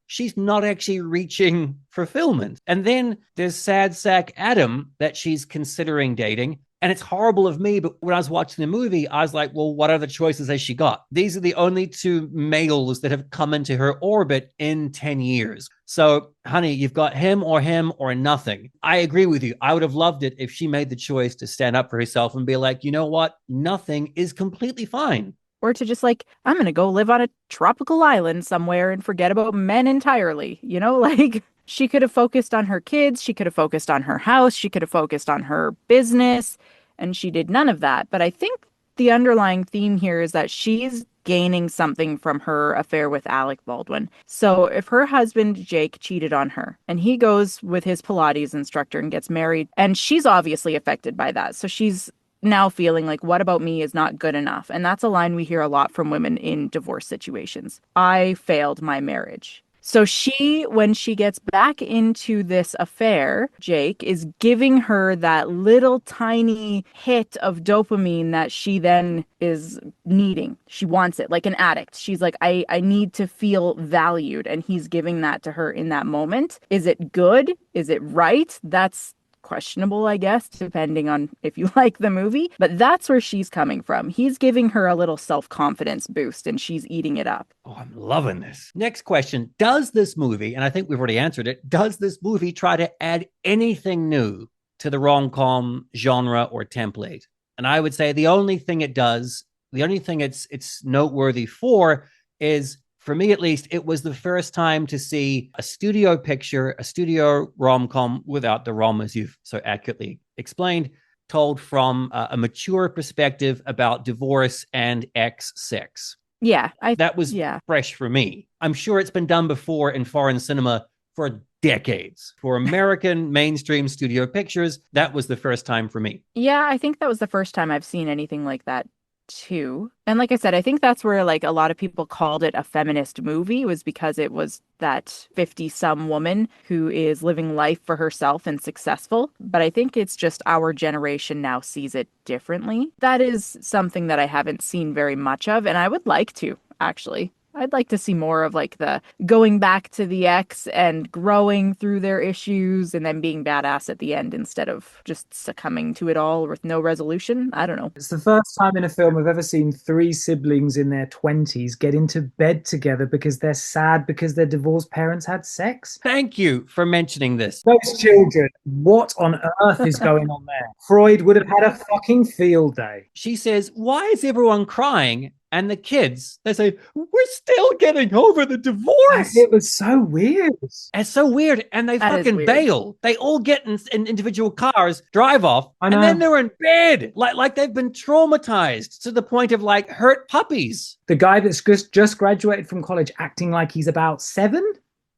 she's not actually reaching fulfillment. And then there's sad sack Adam that she's considering dating. And it's horrible of me, but when I was watching the movie, I was like, well, what other choices has she got? These are the only two males that have come into her orbit in 10 years. So, honey, you've got him or nothing. I agree with you. I would have loved it if she made the choice to stand up for herself and be like, you know what? Nothing is completely fine. Or to just like, I'm going to go live on a tropical island somewhere and forget about men entirely. Like she could have focused on her kids. She could have focused on her house. She could have focused on her business. And she did none of that. But I think the underlying theme here is that she's gaining something from her affair with Alec Baldwin. So if her husband, Jake, cheated on her and he goes with his Pilates instructor and gets married, and she's obviously affected by that. So she's now feeling like, what about me is not good enough? And that's a line we hear a lot from women in divorce situations. I failed my marriage. So she, when she gets back into this affair, Jake is giving her that little tiny hit of dopamine that she then is needing. She wants it like an addict. She's like, I need to feel valued. And he's giving that to her in that moment. Is it good? Is it right? That's questionable, I guess, depending on if you like the movie. But that's where she's coming from. He's giving her a little self-confidence boost and she's eating it up. Oh, I'm loving this. Next question. Does this movie, and I think we've already answered it, does this movie try to add anything new to the rom-com genre or template? And I would say the only thing it does, the only thing it's noteworthy for is, for me at least, it was the first time to see a studio picture, a studio rom-com without the rom, as you've so accurately explained, told from a mature perspective about divorce and sex. Yeah. That was fresh for me. I'm sure it's been done before in foreign cinema for decades. For American mainstream studio pictures, that was the first time for me. Yeah, I think that was the first time I've seen anything like that too. And like I said, I think that's where like a lot of people called it a feminist movie, was because it was that 50-some woman who is living life for herself and successful. But I think it's just our generation now sees it differently. That is something that I haven't seen very much of, and I would like to, actually. I'd like to see more of like the going back to the ex and growing through their issues and then being badass at the end instead of just succumbing to it all with no resolution. I don't know. It's the first time in a film I've ever seen three siblings in their 20s get into bed together because they're sad because their divorced parents had sex. Thank you for mentioning this. Those children, what on earth is going on there? Freud would have had a fucking field day. She says, why is everyone crying? And the kids, they say, we're still getting over the divorce. It was so weird. It's so weird. And they fucking bail. They all get in individual cars, drive off, and then they're in bed. Like they've been traumatized to the point of like hurt puppies. The guy that's just graduated from college acting like he's about 7,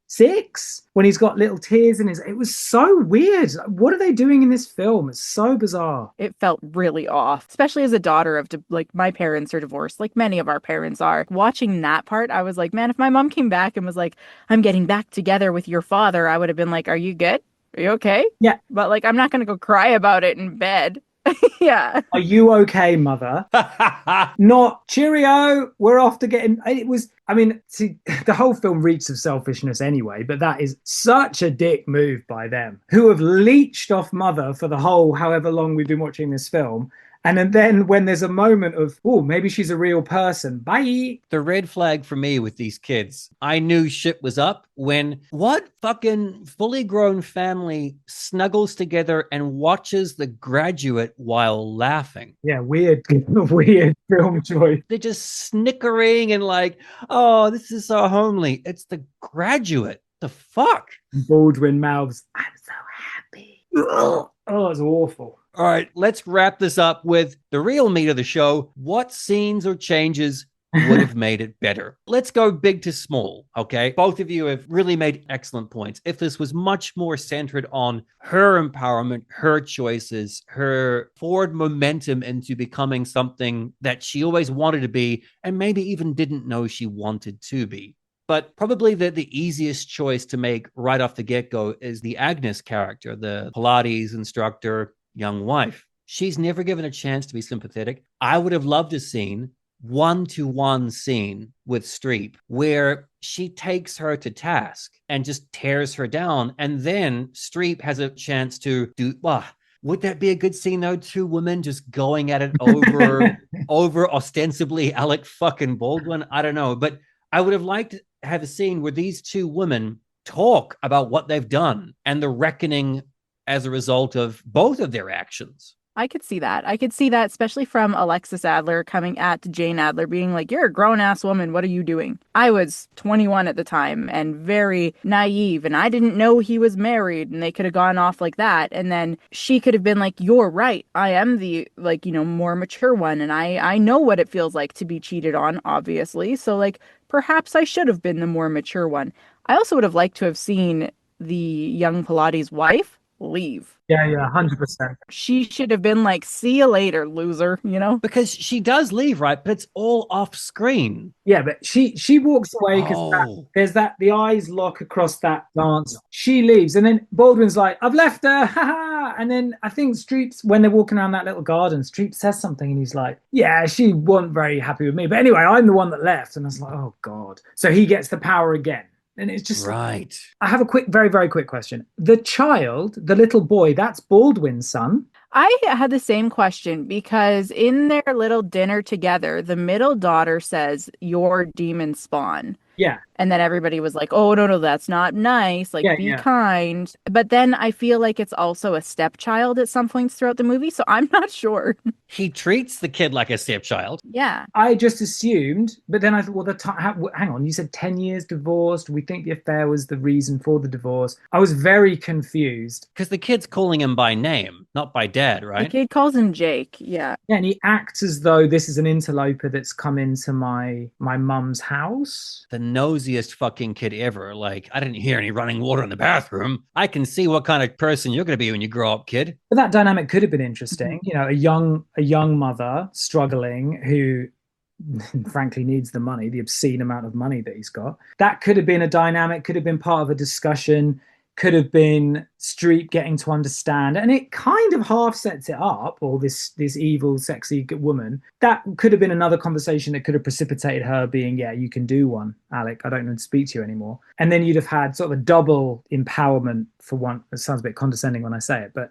6, when he's got little tears in his... It was so weird. What are they doing in this film? It's so bizarre. It felt really off, especially as a daughter of, like, my parents are divorced, like many of our parents are. Watching that part, I was like, man, if my mom came back and was like, I'm getting back together with your father, I would have been like, are you good? Are you okay? Yeah. But, like, I'm not going to go cry about it in bed. Yeah. Are you okay, mother? Not cheerio. We're off to get in. It was, I mean, see, the whole film reeks of selfishness anyway, but that is such a dick move by them, who have leeched off mother for the whole however long we've been watching this film. And then when there's a moment of, oh, maybe she's a real person, bye. The red flag for me with these kids, I knew shit was up when what fucking fully grown family snuggles together and watches The Graduate while laughing? Yeah, weird film choice. They're just snickering and like, oh, this is so homely. It's The Graduate. The fuck? Baldwin mouths, I'm so happy. Oh, it's awful. All right, let's wrap this up with the real meat of the show. What scenes or changes would have made it better? Let's go big to small, okay? Both of you have really made excellent points. If this was much more centered on her empowerment, her choices, her forward momentum into becoming something that she always wanted to be and maybe even didn't know she wanted to be. But probably the easiest choice to make right off the get-go is the Agnes character, the Pilates instructor, young wife. She's never given a chance to be sympathetic. I would have loved a scene, one-to-one scene with Streep, where she takes her to task and just tears her down. And then Streep has a chance to do, Would that be a good scene though? Two women just going at it over ostensibly Alec fucking Baldwin. I don't know, but I would have liked to have a scene where these two women talk about what they've done and the reckoning as a result of both of their actions. I could see that. I could see that, especially from Alexis Adler coming at Jane Adler, being like, "You're a grown-ass woman. What are you doing?" I was 21 at the time and very naive, and I didn't know he was married, and they could have gone off like that. And then she could have been like, "You're right. I am the, like, more mature one, and I know what it feels like to be cheated on, obviously. So, like, perhaps I should have been the more mature one." I also would have liked to have seen the young Pilates wife leave. Yeah, 100%. She should have been like, "See you later, loser," Because she does leave, right? But it's all off screen. Yeah, but she walks away because Oh. there's the eyes lock across that dance. She leaves, and then Baldwin's like, "I've left her," and then I think Streep's, when they're walking around that little garden, Streep says something, and he's like, "Yeah, she wasn't very happy with me, but anyway, I'm the one that left." And I was like, "Oh God!" So he gets the power again. And it's just right. I have a very, very quick question. The child, the little boy, that's Baldwin's son. I had the same question because in their little dinner together, the middle daughter says, "Your demon spawn." Yeah. And then everybody was like, "Oh, no, that's not nice. Like, be kind." But then I feel like it's also a stepchild at some points throughout the movie. So I'm not sure. He treats the kid like a stepchild. Yeah. I just assumed, but then I thought, well, hang on, you said 10 years divorced. We think the affair was the reason for the divorce. I was very confused. Because the kid's calling him by name, not by dad, right? The kid calls him Jake. Yeah. Yeah, and he acts as though this is an interloper that's come into my mum's house. The nosiest fucking kid ever. Like, I didn't hear any running water in the bathroom. I can see what kind of person you're going to be when you grow up, kid. But that dynamic could have been interesting. A young mother struggling who frankly needs the money, the obscene amount of money that he's got. That could have been a dynamic, could have been part of a discussion, could have been Streep getting to understand, and it kind of half sets it up, or this evil, sexy woman. That could have been another conversation that could have precipitated her being, "Yeah, you can do one, Alec. I don't need to speak to you anymore." And then you'd have had sort of a double empowerment for one. It sounds a bit condescending when I say it, but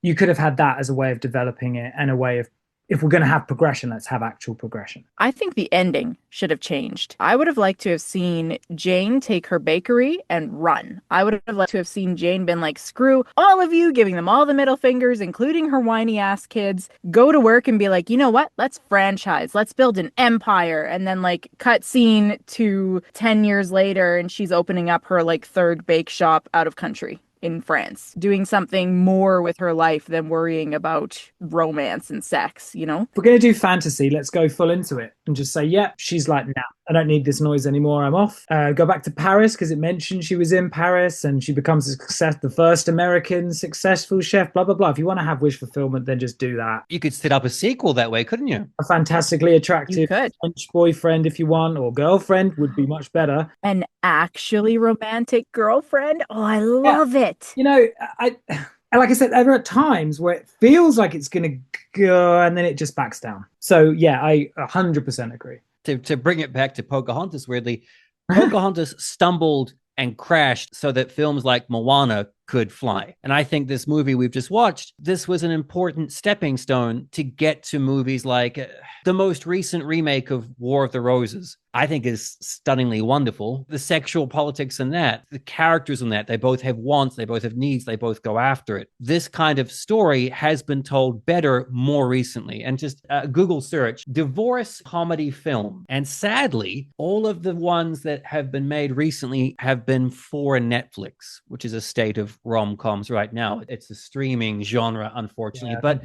you could have had that as a way of developing it and a way of, if we're going to have progression, let's have actual progression. I think the ending should have changed. I would have liked to have seen Jane take her bakery and run. I would have liked to have seen Jane been like, "Screw all of you," giving them all the middle fingers, including her whiny ass kids, go to work and be like, "You know what? Let's franchise. Let's build an empire." And then like cut scene to 10 years later and she's opening up her like third bake shop out of country in France, doing something more with her life than worrying about romance and sex, If we're going to do fantasy, let's go full into it and just say, "Yeah, she's like, nah, I don't need this noise anymore. I'm off." Go back to Paris because it mentioned she was in Paris and she becomes the first American successful chef, blah, blah, blah. If you want to have wish fulfillment, then just do that. You could set up a sequel that way, couldn't you? A fantastically attractive French boyfriend, if you want, or girlfriend would be much better. An actually romantic girlfriend? Oh, I love it. Like I said, there are times where it feels like it's going to go and then it just backs down. So, yeah, I 100% agree. To bring it back to Pocahontas, weirdly, Pocahontas stumbled and crashed so that films like Moana could fly. And I think this movie we've just watched, this was an important stepping stone to get to movies like the most recent remake of War of the Roses. I think is stunningly wonderful. The sexual politics in that, the characters in that, they both have wants, they both have needs, they both go after it. This kind of story has been told better more recently. And just Google search, divorce comedy film. And sadly, all of the ones that have been made recently have been for Netflix, which is a state of rom-coms right now. It's a streaming genre, unfortunately. But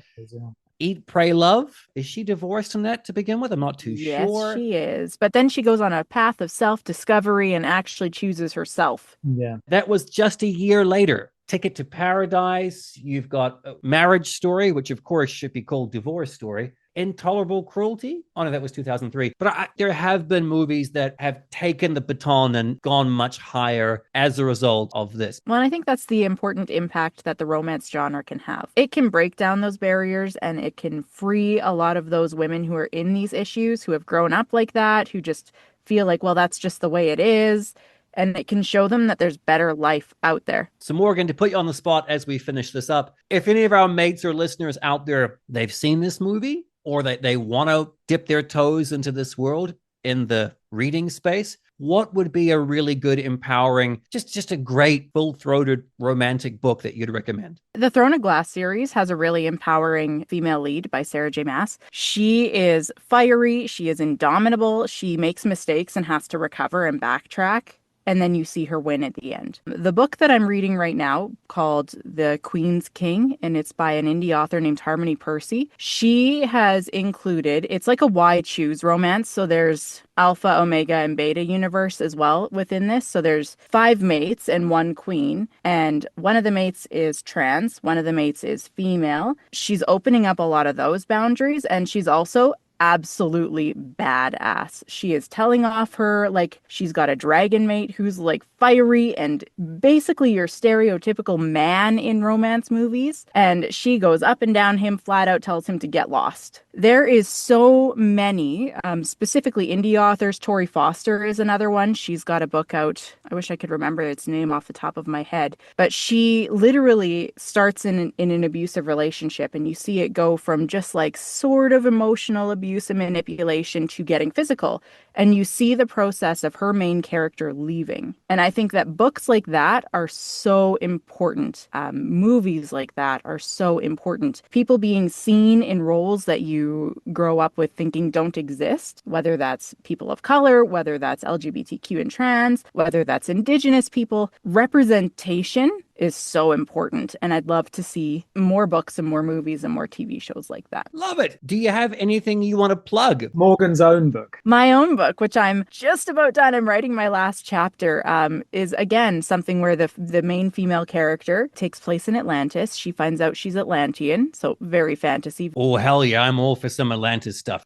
Eat, Pray, Love. Is she divorced in that to begin with? I'm not too sure. Yes, she is. But then she goes on a path of self-discovery and actually chooses herself. Yeah. That was just a year later. Ticket to Paradise. You've got Marriage Story, which of course should be called Divorce Story. Intolerable Cruelty. Oh no, that was 2003. But there have been movies that have taken the baton and gone much higher as a result of this. Well, I think that's the important impact that the romance genre can have. It can break down those barriers and it can free a lot of those women who are in these issues, who have grown up like that, who just feel like, well, that's just the way it is. and it can show them that there's better life out there. So Morgan, to put you on the spot as we finish this up, if any of our mates or listeners out there, they've seen this movie or they want to dip their toes into this world in the reading space, what would be a really good, empowering, just a great, full-throated romantic book that you'd recommend? The Throne of Glass series has a really empowering female lead by Sarah J. Maas. She is fiery. She is indomitable. She makes mistakes and has to recover and backtrack. And then you see her win at the end. The book that I'm reading right now, called The Queen's King, and it's by an indie author named Harmony Percy. She has included, it's like a why choose romance. So there's alpha, omega, and beta universe as well within this. So there's 5 mates and 1 queen. And one of the mates is trans. One of the mates is female. She's opening up a lot of those boundaries. And she's also absolutely badass. She is telling off her, like, she's got a dragon mate who's like fiery and basically your stereotypical man in romance movies. And she goes up and down him, flat out tells him to get lost. There is so many, specifically indie authors. Tori Foster is another one. She's got a book out. I wish I could remember its name off the top of my head. But she literally starts in an abusive relationship, and you see it go from just like sort of emotional abuse and manipulation to getting physical. And you see the process of her main character leaving. And I think that books like that are so important. Movies like that are so important. People being seen in roles that you grow up with thinking don't exist, whether that's people of color, whether that's LGBTQ and trans, whether that's Indigenous people. Representation is so important. And I'd love to see more books and more movies and more TV shows like that. Love it. Do you have anything you want to plug? Morgan's own book. My own book, which I'm just about done. I'm writing my last chapter, is again something where the main female character takes place in Atlantis. She finds out she's Atlantean, so very fantasy. Oh, hell yeah. I'm all for some Atlantis stuff.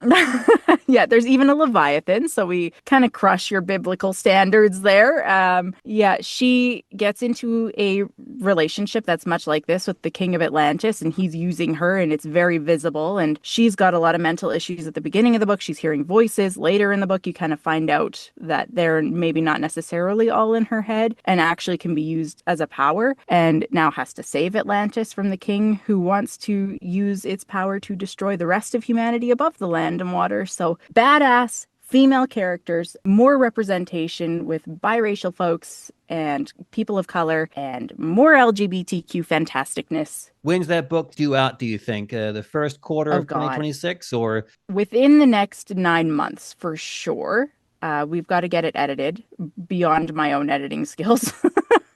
Yeah, there's even a Leviathan, so we kind of crush your biblical standards there. Yeah, she gets into a relationship that's much like this with the king of Atlantis, and he's using her, and it's very visible, and she's got a lot of mental issues at the beginning of the book. She's hearing voices. Later in the book, you kind of find out that they're maybe not necessarily all in her head and actually can be used as a power, and now has to save Atlantis from the king who wants to use its power to destroy the rest of humanity above the land and water. So badass female characters, more representation with biracial folks and people of color, and more LGBTQ fantasticness. When's that book due out, do you think? The first quarter of 2026 or? Within the next 9 months, for sure. We've got to get it edited beyond my own editing skills.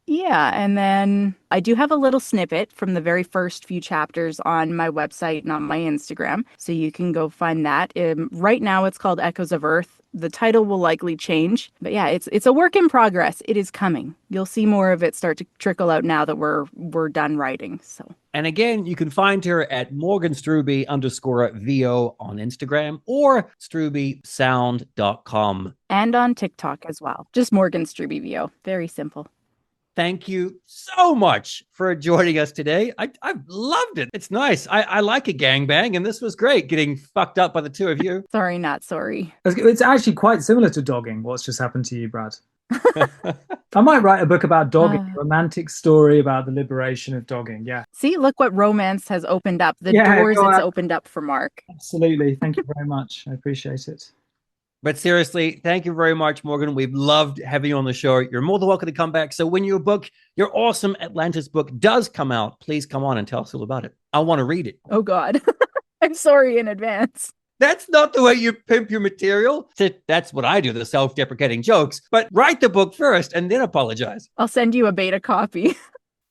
Yeah, and then I do have a little snippet from the very first few chapters on my website and on my Instagram, so you can go find that. Right now it's called Echoes of Earth. The title will likely change, but yeah, it's a work in progress. It is coming. You'll see more of it start to trickle out now that we're done writing. So. And again, you can find her at morganstrueby_VO on Instagram or strubysound.com. And on TikTok as well. Just Morgan Strueby VO. Very simple. Thank you so much for joining us today. I've loved it. It's nice. I like a gangbang, and this was great getting fucked up by the two of you. Sorry, not sorry. It's actually quite similar to dogging, what's just happened to you, Brad. I might write a book about dogging, a romantic story about the liberation of dogging. Yeah. See, look what romance has opened up. The doors it's opened up for Mark. Absolutely. Thank you very much. I appreciate it. But seriously, thank you very much, Morgan. We've loved having you on the show. You're more than welcome to come back. So when your awesome Atlantis book does come out, please come on and tell us all about it. I want to read it. Oh, God. I'm sorry in advance. That's not the way you pimp your material. That's what I do, the self-deprecating jokes. But write the book first and then apologize. I'll send you a beta copy.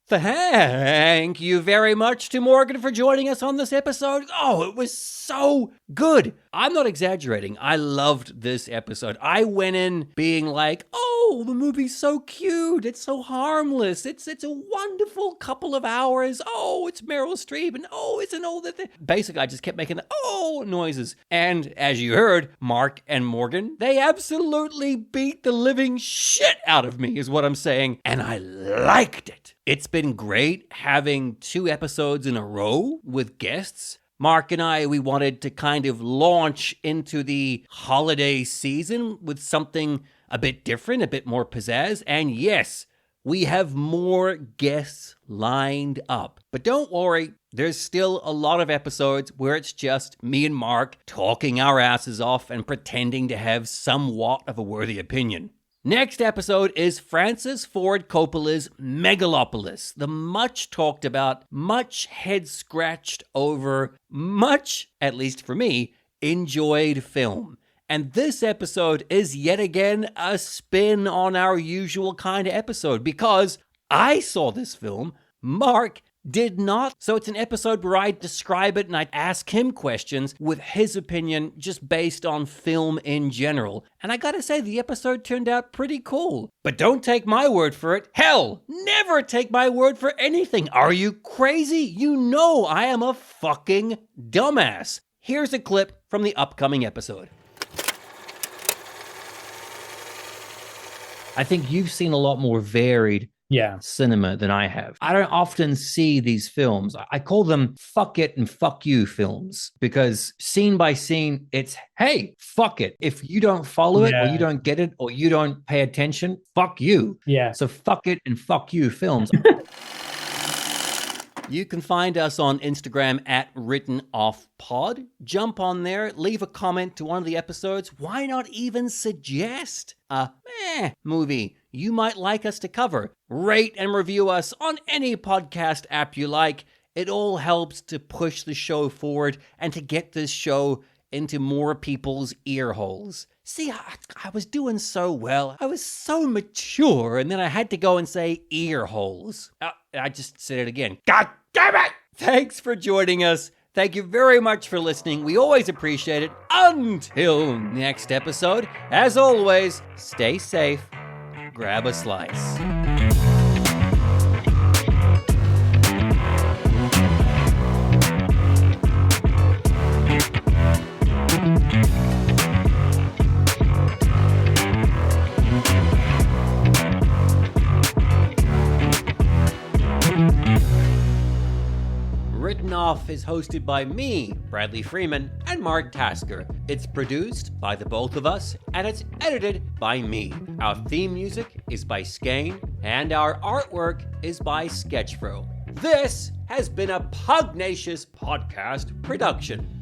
Thank you very much to Morgan for joining us on this episode. Oh, it was so good. I'm not exaggerating. I loved this episode. I went in being like, oh, the movie's so cute. It's so harmless. It's a wonderful couple of hours. Oh, it's Meryl Streep. And oh, it's an old thing. Basically, I just kept making the oh noises. And as you heard, Mark and Morgan, they absolutely beat the living shit out of me is what I'm saying. And I liked it. It's been great having 2 episodes in a row with guests. Mark and I, we wanted to kind of launch into the holiday season with something a bit different, a bit more pizzazz, and yes, we have more guests lined up. But don't worry, there's still a lot of episodes where it's just me and Mark talking our asses off and pretending to have somewhat of a worthy opinion. Next episode is Francis Ford Coppola's Megalopolis, the much talked about, much head scratched over, much, at least for me, enjoyed film. And this episode is yet again a spin on our usual kind of episode because I saw this film, Mark did not. So it's an episode where I describe it and I ask him questions with his opinion just based on film in general. And I gotta say, the episode turned out pretty cool. But don't take my word for it. Hell, never take my word for anything. Are you crazy? You know I am a fucking dumbass. Here's a clip from the upcoming episode. I think you've seen a lot more varied cinema than I have. I don't often see these films. I call them fuck it and fuck you films because scene by scene, it's, hey, fuck it. If you don't follow it or you don't get it or you don't pay attention, fuck you. Yeah. So fuck it and fuck you films. You can find us on Instagram at WrittenOffPod. Jump on there, leave a comment to one of the episodes. Why not even suggest a movie you might like us to cover? Rate and review us on any podcast app you like. It all helps to push the show forward and to get this show into more people's ear holes. See, I was doing so well. I was so mature, and then I had to go and say ear holes. I just said it again. God damn it! Thanks for joining us. Thank you very much for listening. We always appreciate it. Until next episode, as always, stay safe, grab a slice. Written Off is hosted by me, Bradley Freeman, and Mark Tasker. It's produced by the both of us, and it's edited by me. Our theme music is by Skane, and our artwork is by Sketchfro. This has been a Pugnacious Podcast production.